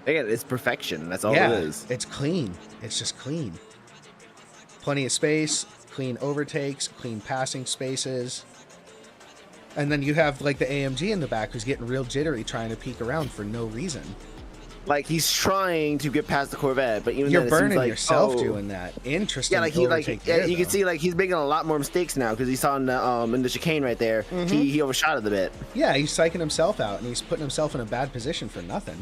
Again, it's perfection. That's all Yeah, it is. it's clean. It's just clean. Plenty of space, clean overtakes, clean passing spaces. And then you have like the AMG in the back who's getting real jittery trying to peek around for no reason. Like he's trying to get past the Corvette, but even You're then, it seems burning like, yourself oh. doing that. Interesting. Yeah, like he overtake there, you can though. see like he's making a lot more mistakes now because he saw in the chicane right there. He overshot it a bit. Yeah, he's psyching himself out and he's putting himself in a bad position for nothing.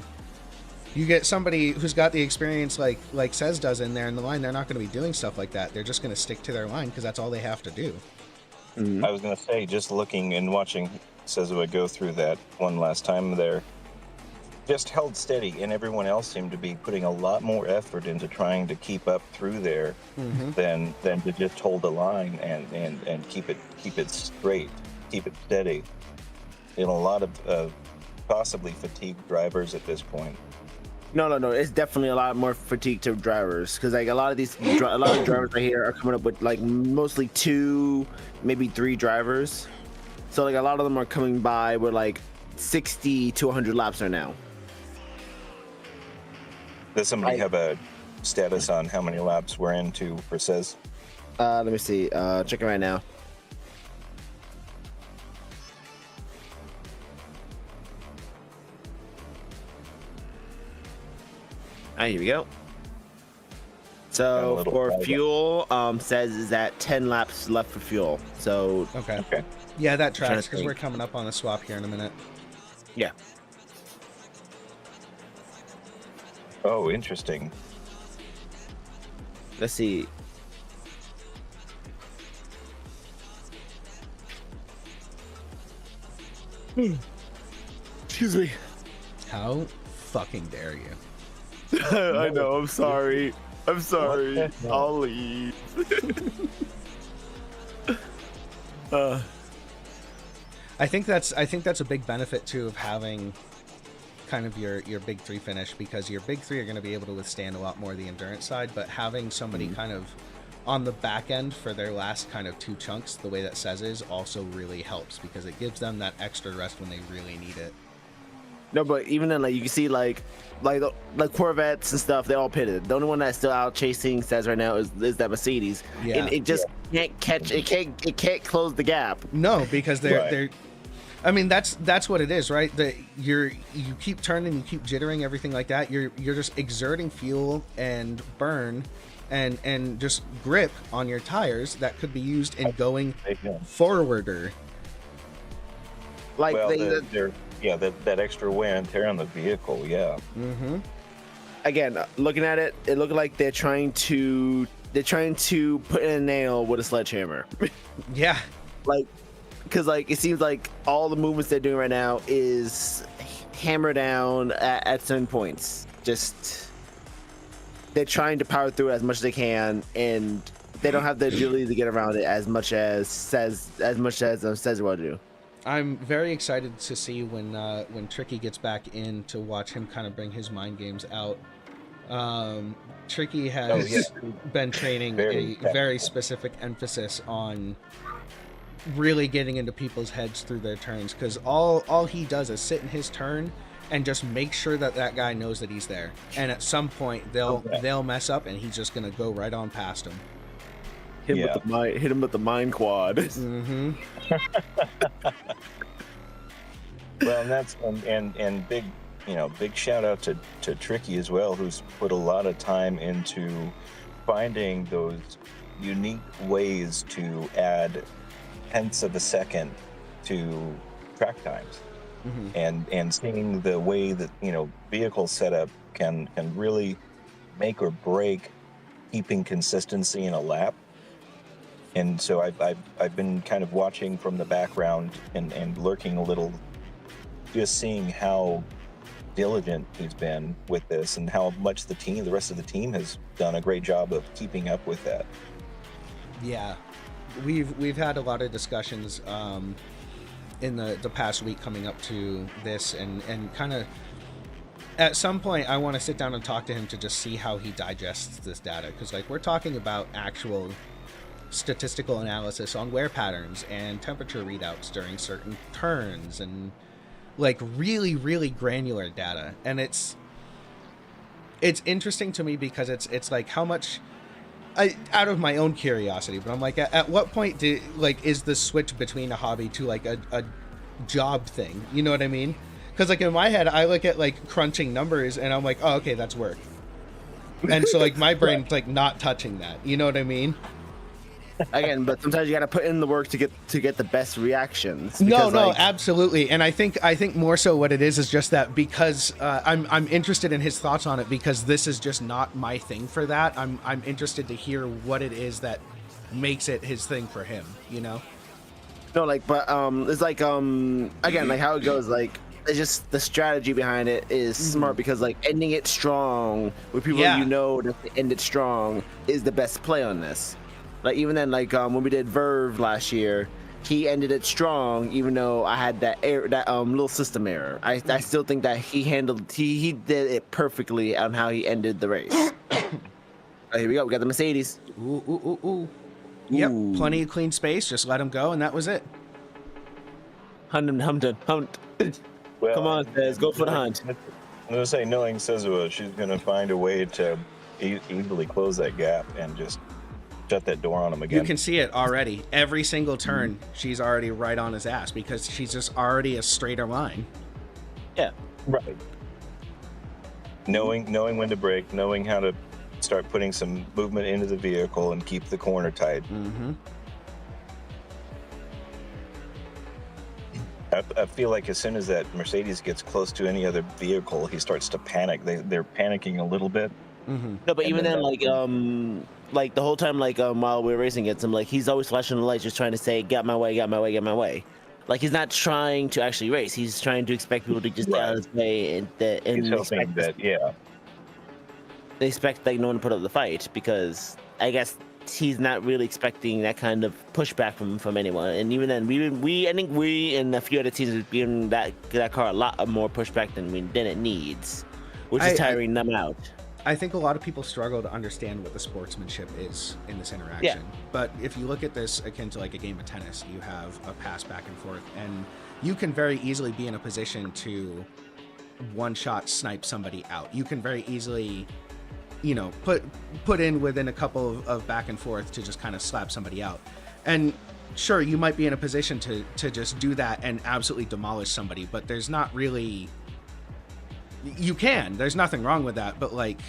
You get somebody who's got the experience like Says does in there in the line, they're not going to be doing stuff like that. They're just going to stick to their line because that's all they have to do. I was going to say, just looking and watching Sezuo go through that one last time there, just held steady, and everyone else seemed to be putting a lot more effort into trying to keep up through there than to just hold the line and keep it straight, keep it steady. A lot of possibly fatigued drivers at this point. No. It's definitely a lot more fatigue to drivers because like a lot of drivers right here are coming up with like mostly 2, maybe 3 drivers. So like a lot of them are coming by with like 60 to 100 laps right now. Does somebody have a status on how many laps we're into for Says? Let me see. Checking right now. Here we go. So for fuel, says is that 10 laps left for fuel. So Okay. Okay. Yeah, that Trying to tracks because we're think. coming up on the swap here in a minute. yeah. Oh, interesting. Let's see. Excuse me. How fucking dare you? I know. I'm sorry. I'm sorry. What the hell? I'll leave. I think that's a big benefit too of having kind of your big 3 finish, because your big 3 are going to be able to withstand a lot more of the endurance side, but having somebody kind of on the back end for their last kind of 2 chunks, the way that Says is, also really helps because it gives them that extra rest when they really need it. No, but even then, like you can see, like Corvettes and stuff, they're all pitted. The only one that's still out chasing says right now is that Mercedes. Yeah. And it just can't catch. It can't close the gap. No, because Right. they're I mean that's what it is, right? You keep turning, you keep jittering, everything like that. You're just exerting fuel and burn and just grip on your tires that could be used in going forwarder. Like Well, they, that extra wear and tear on the vehicle, yeah. Mm-hmm. again, looking at it, it looked like they're trying to put in a nail with a sledgehammer. Yeah. like because like it seems like all the movements they're doing right now is hammer down at certain points. Just they're trying to power through it as much as they can, and they don't have the agility to get around it as much as says will do. I'm very excited to see when Tricky gets back in to watch him kind of bring his mind games out. Tricky has been training very specific emphasis on really getting into people's heads through their turns, because all he does is sit in his turn and just make sure that guy knows that he's there, and at some point they'll mess up and he's just gonna go right on past him. Hit him with the mind quad. Mm-hmm. Well, and that's and big shout out to Tricky as well, who's put a lot of time into finding those unique ways to add tenths of a second to track times, and seeing the way that vehicle setup can really make or break keeping consistency in a lap. And so I've been kind of watching from the background and lurking a little, just seeing how diligent he's been with this and how much the rest of the team has done a great job of keeping up with that. Yeah, we've had a lot of discussions in the past week coming up to this, and kind of at some point I want to sit down and talk to him to just see how he digests this data, because like we're talking about actual statistical analysis on wear patterns and temperature readouts during certain turns, and like really granular data. And it's interesting to me because it's like how much out of my own curiosity, but I'm like, at what point is the switch between a hobby to like a job thing, you know what I mean? Because like in my head I look at like crunching numbers and I'm like, oh, okay, that's work. And so like my brain's like not touching that, you know what I mean? Again, but sometimes you got to put in the work to get the best reactions. No, absolutely. And I think more so what it is just that because I'm interested in his thoughts on it, because this is just not my thing for that. I'm interested to hear what it is that makes it his thing for him, you know? No, like, but it's like again, like how it goes, like it's just the strategy behind it is smart, because like ending it strong with people that end it strong is the best play on this. Like even then, like when we did Verve last year, he ended it strong, even though I had that little system error. I still think that he did it perfectly on how he ended the race. Here we go. We got the Mercedes. Ooh. Yep, plenty of clean space. Just let him go, and that was it. Hunt. Well, come on, Says, go for the hunt. I'm gonna say, knowing Sezua, she's gonna find a way to easily close that gap and just shut that door on him again. You can see it already. Every single turn, she's already right on his ass because she's just already a straighter line. Yeah. Right. Knowing when to brake, knowing how to start putting some movement into the vehicle and keep the corner tight. Mm-hmm. I feel like as soon as that Mercedes gets close to any other vehicle, he starts to panic. They're panicking a little bit. Mm-hmm. No, but even then, like the whole time, like while we're racing against him, like he's always flashing the lights, just trying to say, "Get my way, get my way, get my way." Like he's not trying to actually race. He's trying to expect people to just get out of his way and he's hoping that they expect like no one to put up the fight, because I guess he's not really expecting that kind of pushback from anyone. And even then, I think we and a few other teams have given that car a lot more pushback than it needs, which is tiring them out. I think a lot of people struggle to understand what the sportsmanship is in this interaction. Yeah. But if you look at this akin to like a game of tennis, you have a pass back and forth, and you can very easily be in a position to one-shot snipe somebody out. You can very easily, put in within a couple of back and forth to just kind of slap somebody out. And sure, you might be in a position to just do that and absolutely demolish somebody, but there's not really... You can. There's nothing wrong with that, but like,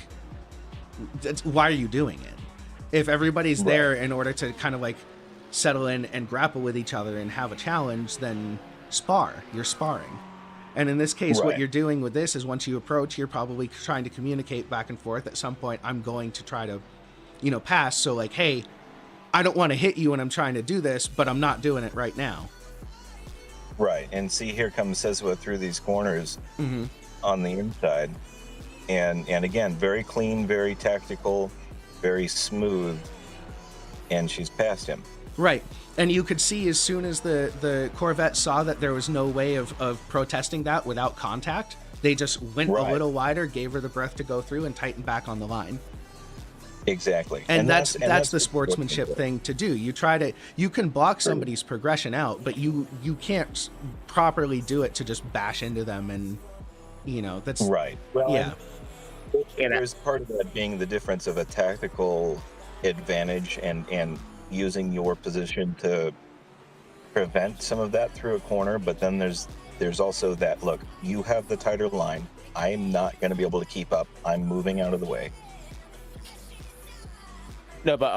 why are you doing it? If everybody's there in order to kind of like settle in and grapple with each other and have a challenge, then spar. You're sparring. And in this case, what you're doing with this is once you approach, you're probably trying to communicate back and forth. At some point, I'm going to try to, pass. So like, hey, I don't want to hit you when I'm trying to do this, but I'm not doing it right now. Right, and see, here comes Seswa through these corners on the inside, and again, very clean, very tactical, very smooth, and she's past him. Right, and you could see as soon as the Corvette saw that there was no way of protesting that without contact, they just went a little wider, gave her the breath to go through, and tightened back on the line. Exactly, and that's the sportsmanship thing to do. You can block somebody's progression out, but you can't properly do it to just bash into them, and that's right. Well, yeah. There's part of that being the difference of a tactical advantage and using your position to prevent some of that through a corner, but then there's also that, look, you have the tighter line. I'm not going to be able to keep up. I'm moving out of the way. No, but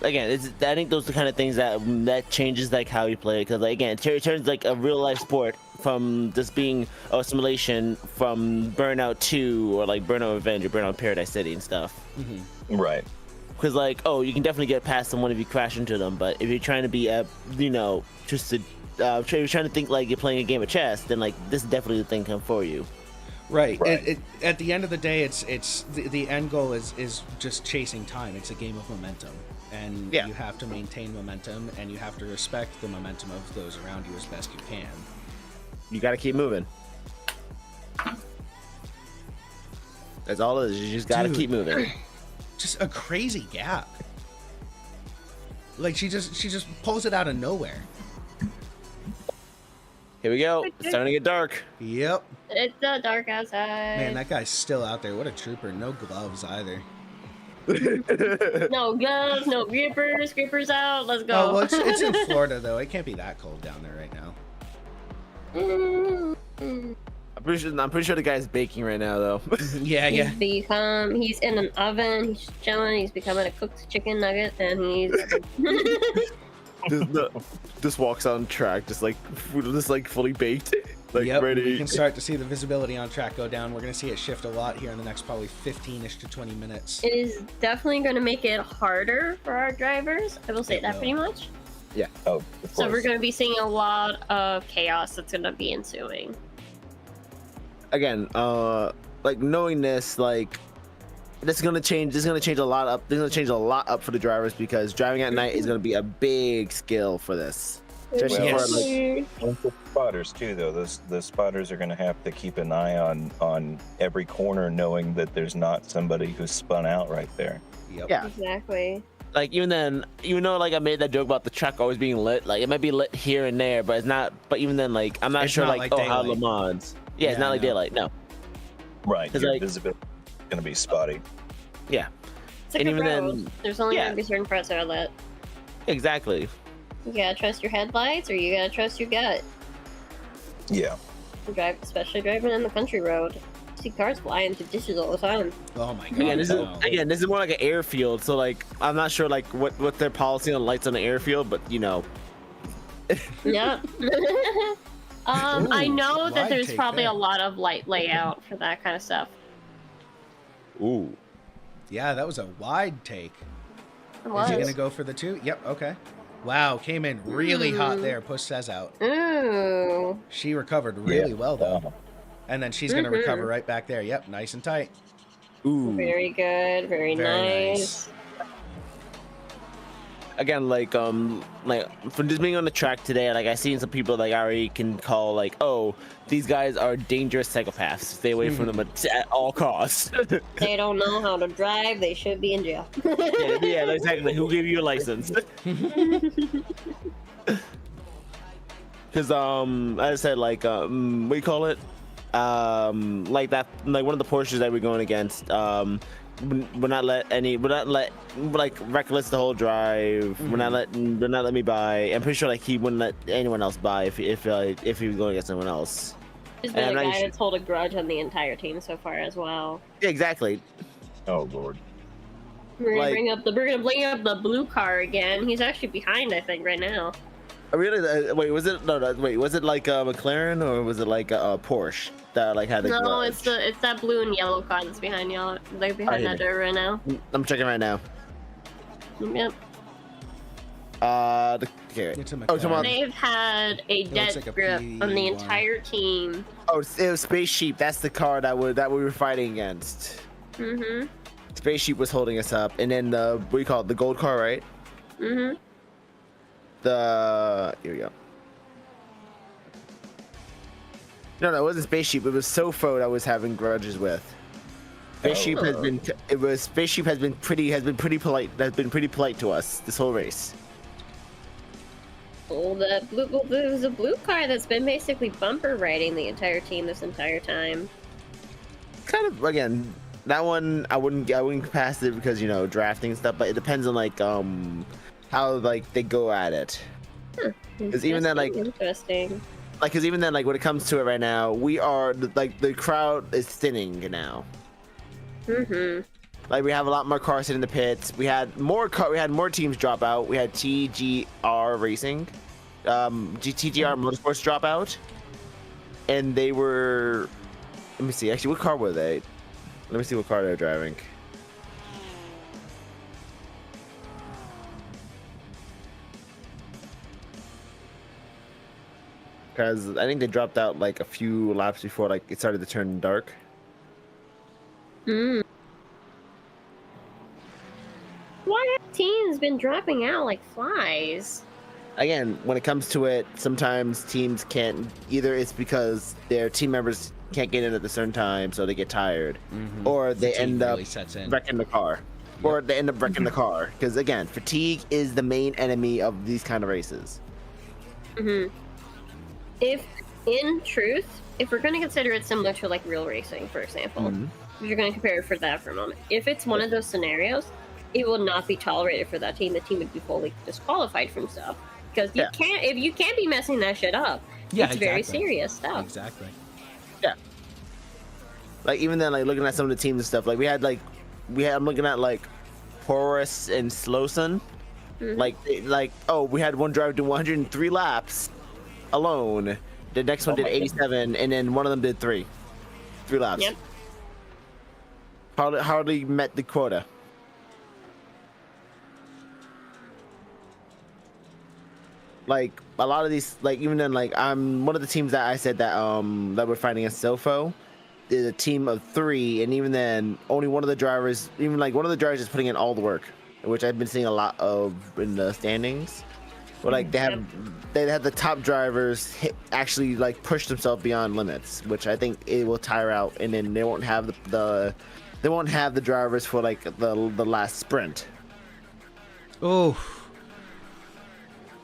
again, I think those are the kind of things that changes like how you play. Because like, again, it turns like a real life sport from just being a simulation from Burnout 2 or like Burnout Revenge or Burnout Paradise City and stuff. Right. Because like, you can definitely get past someone if you crash into them. But if you're trying to be just to if you're trying to think like you're playing a game of chess, then like this is definitely the thing come for you. Right. At the end of the day, it's the end goal is just chasing time. It's a game of momentum, and you have to maintain momentum, and you have to respect the momentum of those around you as best you can. You got to keep moving. That's all it is. You just got to keep moving. Just a crazy gap. Like she just pulls it out of nowhere. Here we go. It's starting to get dark. Yep. It's dark outside. Man, that guy's still out there. What a trooper. No gloves either. No gloves, no grippers. Grippers out. Let's go. Oh, well, it's in Florida, though. It can't be that cold down there right now. I'm pretty sure the guy's baking right now, though. Yeah. He's in an oven. He's chilling. He's becoming a cooked chicken nugget, and he's just walks on track, just like fully baked, like ready. We can start to see the visibility on track go down. We're going to see it shift a lot here in the next probably 15ish to 20 minutes. It is definitely going to make it harder for our drivers. I will say that pretty much. Yeah. Oh, so we're going to be seeing a lot of chaos that's going to be ensuing. Again, like knowing this, like this is gonna change a lot up. This is gonna change a lot up for the drivers because driving at night is gonna be a big skill for this. Especially for the spotters too, though. The spotters are gonna have to keep an eye on every corner, knowing that there's not somebody who's spun out right there. Yep. Yeah. Exactly. Like even though like I made that joke about the track always being lit, like it might be lit here and there, but it's not. But even then, like I'm not sure like how Le Mans. Yeah, it's not like daylight. No. Right. Your visibility is gonna be spotty. Yeah. It's like and even then, there's only going to be certain parts that are lit. Exactly. You gotta trust your headlights, or you gotta trust your gut. Yeah. Especially driving on the country road. I see cars flying through dishes all the time. Oh my god. Again, this is more like an airfield, so like I'm not sure like what their policy on lights on the airfield, but Yeah. I know that there's probably a lot of light layout for that kind of stuff. Ooh. Yeah, that was a wide take. Is he gonna go for the 2? Yep, okay. Wow, came in really hot there. Push says out. Ooh. She recovered really well though. And then she's gonna recover right back there. Yep, nice and tight. Ooh. Very good, very nice. Again, like from just being on the track today, like I seen some people like I already can call like, oh, these guys are dangerous psychopaths. Stay away from them at all costs. They don't know how to drive. They should be in jail. yeah, exactly. Who gave you a license? Because as I said, like what do you call it? Like that, like one of the Porsches that we're going against. We're not let like Reckless the whole drive. We're not letting me buy. I'm pretty sure like he wouldn't let anyone else buy if he was going against someone else. He's been a guy that's hold a grudge on the entire team so far as well. Yeah, exactly. Oh lord. We're gonna bring up the blue car again. He's actually behind, I think, right now. Really? Wait, was it was it like a McLaren or was it like a Porsche that like had the grudge? It's that blue and yellow car that's behind y'all. Like behind that dirt right now. I'm checking right now. Yep. Okay. It's a Oh, come on. They've had a looks dead like a grip on the PD1. entire team. Oh, it was Space Sheep. That's the car that we were fighting against. Mm-hmm. Space Sheep was holding us up, and then the what do you call it? The gold car, right? Mm-hmm. Here we go. No, it wasn't Space Sheep. It was Sofo that I was having grudges with. Space Sheep has been. Space Sheep has been pretty polite. Has been pretty polite to us this whole race. Well, there was a blue car that's been basically bumper riding the entire team this entire time. Kind of again, that one I wouldn't pass it because drafting and stuff. But it depends on how they go at it. Because even then Interesting. because even then when it comes to it right now, we are the crowd is thinning now. Mm-hmm. We have a lot more cars in the pits. We had more teams drop out. We had TGR Racing, TGR Motorsports drop out, and they were. Let me see. Actually, what car were they? Let me see what car they're driving. Because I think they dropped out a few laps before it started to turn dark. Mm. Why have teams been dropping out like flies? Again, when it comes to it, sometimes teams can't. Either it's because their team members can't get in at a certain time, so they get tired, or they end up wrecking the car, or they end up wrecking the car. Because again, fatigue is the main enemy of these kind of races. Mm-hmm. If, in truth, if we're going to consider it similar to real racing, for example, if you're going to compare it for that for a moment, if it's one of those scenarios, it will not be tolerated for that team. The team would be fully disqualified from stuff because if you can't be messing that shit up. It's very serious stuff. Exactly. Yeah. Even then, looking at some of the teams and stuff, I'm looking at Porus and Slowson. We had one driver do 103 laps alone. The next one did 87, and then one of them did three laps. Yep. Hardly met the quota. A lot of these, even then, I'm one of the teams that I said that that we're fighting against Sofo is a team of 3, and even then, only one of the drivers, one of the drivers is putting in all the work, which I've been seeing a lot of in the standings. But they have the top drivers actually push themselves beyond limits, which I think it will tire out, and then they won't have the drivers for the last sprint. Oh.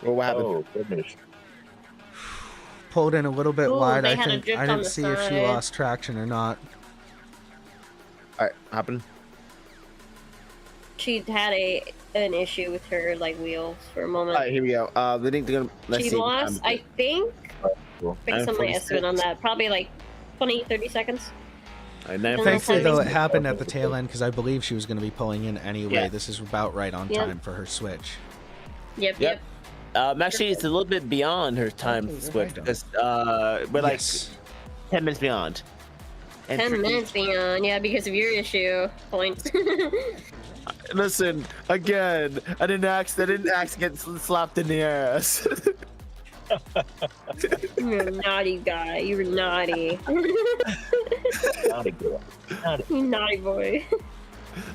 Well, what happened? Oh goodness. Pulled in a little bit Ooh, wide. they I had a think drift I on didn't the see if she side. lost traction or not. All right, happened. She had an issue with her wheels for a moment. All right, here we go. They think they're gonna. Let's She see. lost, I think, based on my estimate on that, probably 20, 30 seconds. Thankfully, though, it happened at the tail end because I believe she was going to be pulling in anyway. Yeah. This is about right on time for her switch. Yep. Actually, it's a little bit beyond her time switch because we're 10 minutes beyond. And 10 minutes beyond, because of your issue. Point. Listen, again, I didn't ask get slapped in the ass. You're a naughty guy. You're naughty. Naughty girl. You naughty boy.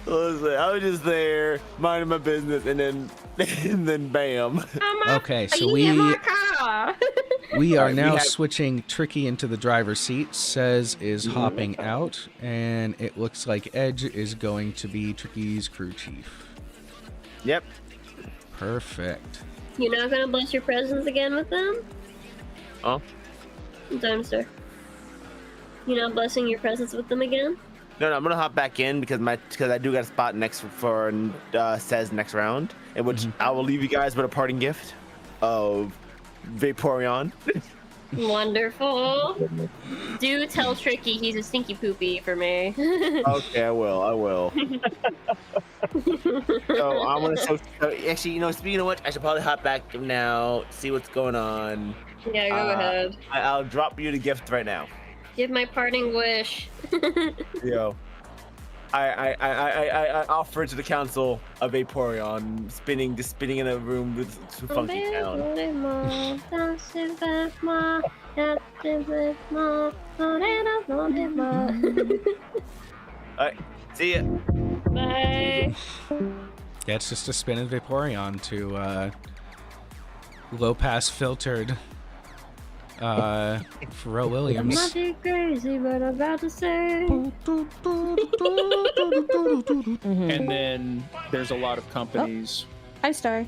Listen, I was just there minding my business, and then bam. Okay, so we are now switching Tricky into the driver's seat. Says is hopping out, and it looks like Edge is going to be Tricky's crew chief. Yep. Perfect. You're not gonna bless your presents again with them? Oh? Dumpster. You're not blessing your presents with them again? No, I'm gonna hop back in because I do got a spot next for Says next round, in which I will leave you guys with a parting gift of Vaporeon. Wonderful. Do tell Tricky he's a stinky poopy for me. Okay, I will. So I'm gonna actually, speaking of which, I should probably hop back now, see what's going on. Yeah, go ahead. I'll drop you the gift right now. Give my parting wish. Yo. I offer to the council a Vaporeon, just spinning in a room with some funky sound. Alright, see ya. Bye. Yeah, it's just a spinning Vaporeon to low pass filtered Pharrell Williams. I'm not too crazy, but I'm about to say. And then there's a lot of companies. Hi, Star.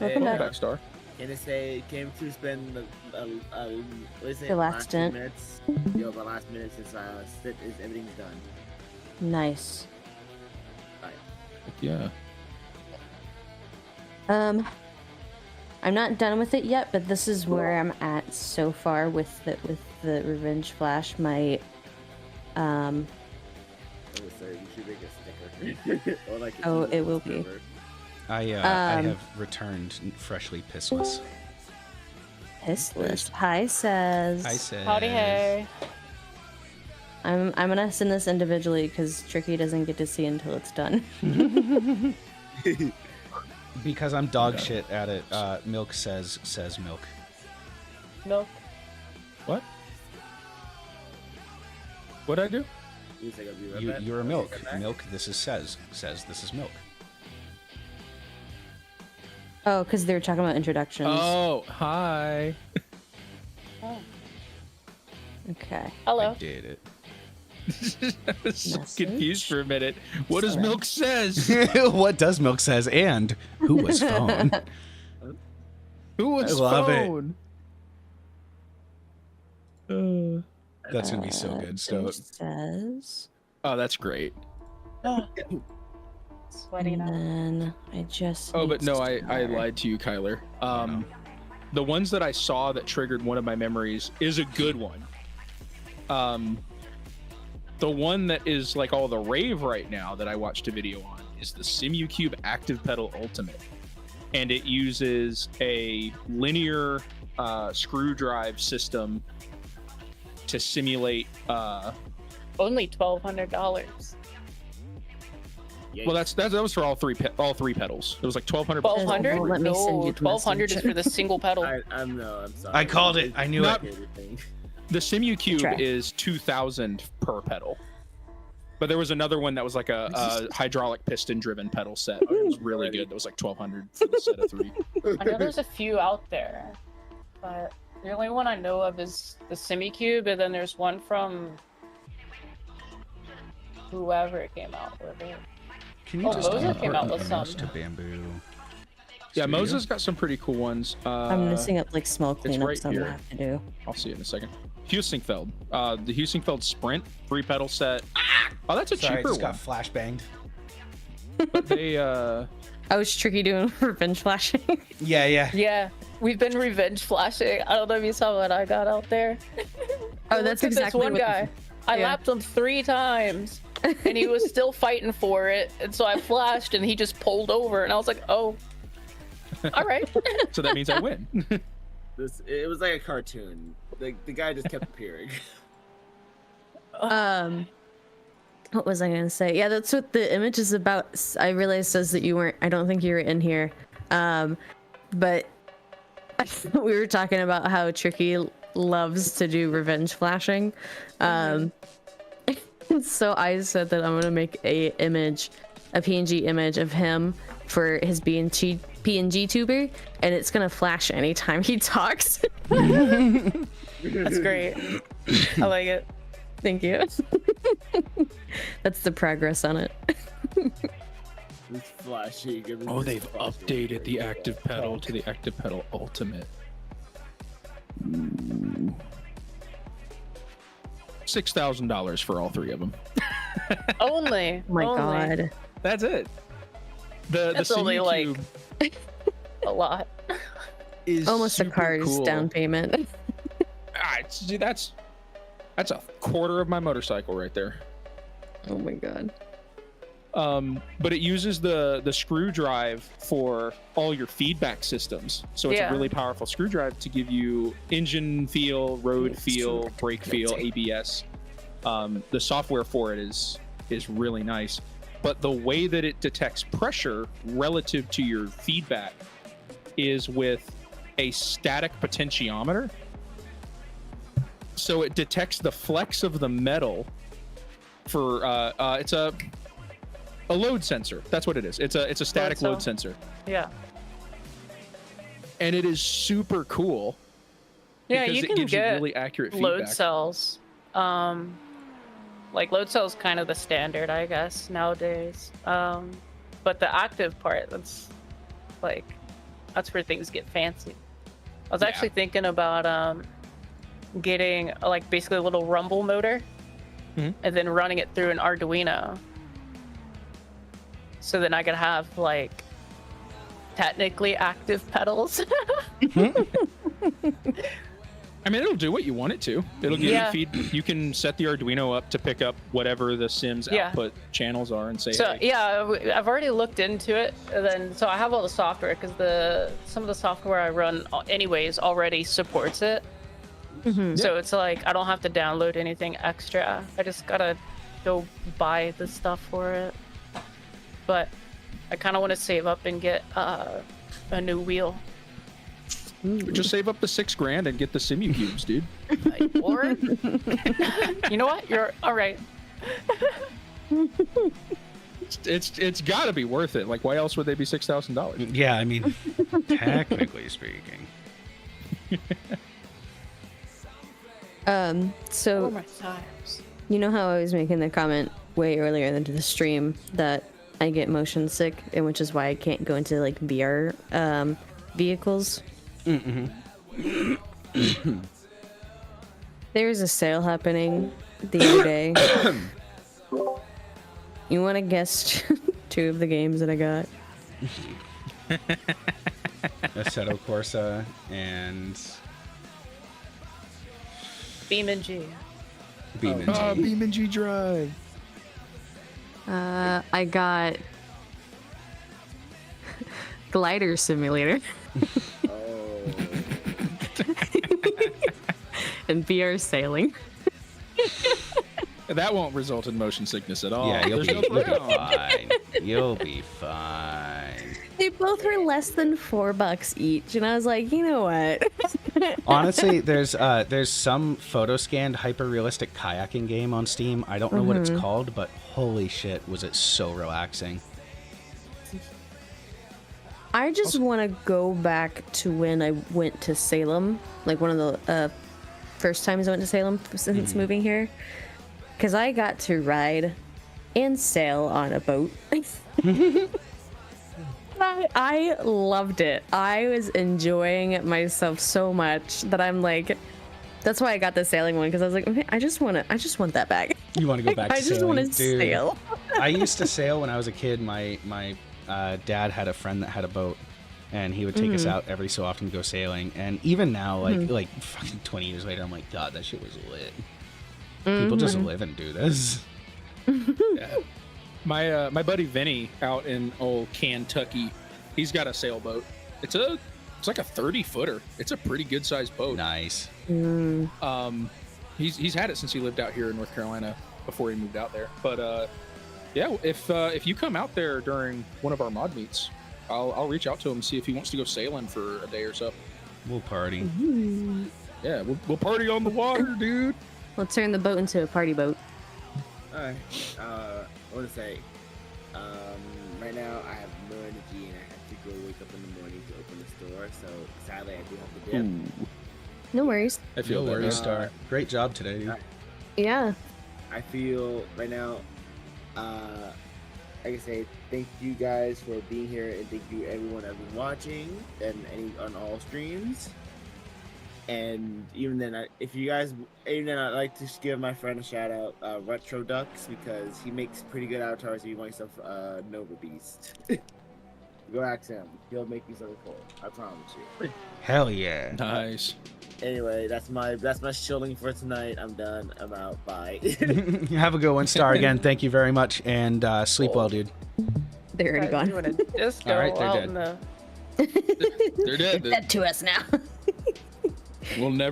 Welcome Welcome back. back, Star. Can it say came to spend what is it? The last stint. minutes? Yo, the last minute since everything's done. Nice. Yeah. I'm not done with it yet, but this is where I'm at so far with the Revenge Flash. My Oh, sorry, you should make a sticker. Or like Oh, it will be. I have returned freshly pissless. Pissless. Hi, says. I said. Howdy, hey. I'm gonna send this individually because Tricky doesn't get to see until it's done. Because I'm dog shit at it. Milk says milk. Milk. What? What'd I do? You're a milk. Milk. This is says this is milk. Oh, because they were talking about introductions. Oh, hi. Oh. Okay. Hello. I did it. I was so Message? confused for a minute. What does Milk says? What does milk says? And who was phone? Who was I love it. phone? That's gonna be so good. So Says. Oh, that's great. Sweaty now. And then I just. Oh, need but no, I Star. lied to you, Kyler. The ones that I saw that triggered one of my memories is a good one. The one that is like all the rave right now that I watched a video on is the SimuCube Active Pedal Ultimate. And it uses a linear screw drive system to simulate Only $1,200. well that was for all three pedals. It was like 1,200 bucks. 1,200? Well, let me send No, you the 1,200 is message. for the single pedal. I'm sorry. I called it. I knew Not- it. The SimuCube Try. is 2,000 per pedal, but there was another one that was like a hydraulic piston driven pedal set. It was really good. That was like 1,200 for the set of 3. I know there's a few out there, but the only one I know of is the SimuCube, and then there's one from whoever it came out with. Can you Oh, just Moses came out with import some. to Bamboo? Yeah, Studio? Moses got some pretty cool ones. I'm missing up like small it's right cleanups I'm gonna here. have to do. I'll see it in a second. Husingfeld. The Husingfeld Sprint 3 pedal set. Oh, that's a Sorry, I cheaper just one. got flash banged. But they I was Tricky doing Revenge Flashing. Yeah. Yeah, we've been revenge flashing. I don't know if you saw what I got out there. Oh, that's Look at exactly this one what. guy. I yeah. lapped him 3 times, and he was still fighting for it. And so I flashed, and he just pulled over, and I was like, "Oh, all right." so that means I win. It was like a cartoon. The guy just kept appearing. What was I gonna say? Yeah, that's what the image is about. I realized says that you weren't. I don't think you were in here. But we were talking about how Tricky loves to do revenge flashing. So I said that I'm gonna make a PNG image of him for his PNG tuber, and it's gonna flash anytime he talks. That's great. I like it. Thank you. That's the progress on it. It's flashy. Oh, they've updated the active pedal to the active pedal ultimate. $6,000 for all 3 of them. Only. Oh my only. god. That's it. That's only like SimuCube a lot. is Almost a super car's cool. down payment. See, that's a quarter of my motorcycle right there. Oh my god. But it uses the screw drive for all your feedback systems. So it's Yeah. a really powerful screw drive to give you engine feel, road feel, brake feel, ABS. The software for it is is really nice. But the way that it detects pressure relative to your feedback is with a static potentiometer. So it detects the flex of the metal for it's a load sensor. That's what it is. It's a static load sensor. Yeah. And it is super cool. Yeah, because you it can gives get you really accurate load feedback. cells. Like load cells kind of the standard, I guess, nowadays. But the active part, that's where things get fancy. I was actually thinking about getting like basically a little rumble motor and then running it through an Arduino. So then I could have like technically active pedals. I mean, it'll do what you want it to. It'll give you feed. You can set the Arduino up to pick up whatever the Sims output channels are and say. So hey. I've already looked into it. And then so I have all the software because some of the software I run anyways already supports it. So it's like I don't have to download anything extra. I just gotta go buy the stuff for it. But I kind of want to save up and get a new wheel. Just save up the $6,000 and get the Simu cubes, dude. Or you know what? You're all right. It's got to be worth it. Like, why else would they be $6,000? Yeah, I mean, technically speaking. So my tires. you know how I was making the comment way earlier into the stream that I get motion sick, and which is why I can't go into like VR vehicles. There's a sale happening the other day. You want to guess 2 of the games that I got? Assetto Corsa and Beam and G. Beam and G Drive. I got Glider Simulator. And VR sailing. That won't result in motion sickness at all. Yeah, you'll There's be no ground. fine. You'll be fine. They both were less than $4 each, and I was like, you know what? Honestly, there's some photo scanned hyper realistic kayaking game on Steam. I don't know what it's called, but holy shit, was it so relaxing. I just want to go back to when I went to Salem, like one of the first times I went to Salem since moving here, because I got to ride and sail on a boat. I loved it. I was enjoying myself so much that I'm like, that's why I got the sailing one, because I was like, I just want that back. You want to go back to I just sailing? want to sail. I used to sail when I was a kid. My dad had a friend that had a boat, and he would take us out every so often to go sailing. And even now, like fucking 20 years later, I'm like, God, that shit was lit. People just live and do this. Yeah. My buddy Vinny out in old Kentucky, he's got a sailboat. It's like a 30-footer. It's a pretty good sized boat. Nice. He's had it since he lived out here in North Carolina before he moved out there. But yeah, if you come out there during one of our mod meets, I'll reach out to him and see if he wants to go sailing for a day or so. We'll party. Yeah, we'll party on the water, dude. Let's turn the boat into a party boat. Alright, I want to say, right now I have no energy and I have to go wake up in the morning to open the store, so sadly I do have to dip. No worries. I feel No that, worries, man. Star. Great job today, dude. Yeah. I feel right now, like I say, thank you guys for being here, and thank you everyone that's been watching and on all streams. And even then, I'd like to give my friend a shout out, Retro Ducks, because he makes pretty good avatars. If you want yourself Nova Beast, go ask him. He'll make you something cool. I promise you. Hell yeah. Nice. Anyway, that's my shilling for tonight. I'm done. I'm out. Bye. Have a good one, Star. Again, thank you very much, and sleep well, dude. They're already gone. Doing a disco All right, they're out dead. in the... They're dead. Dead to us now. We'll never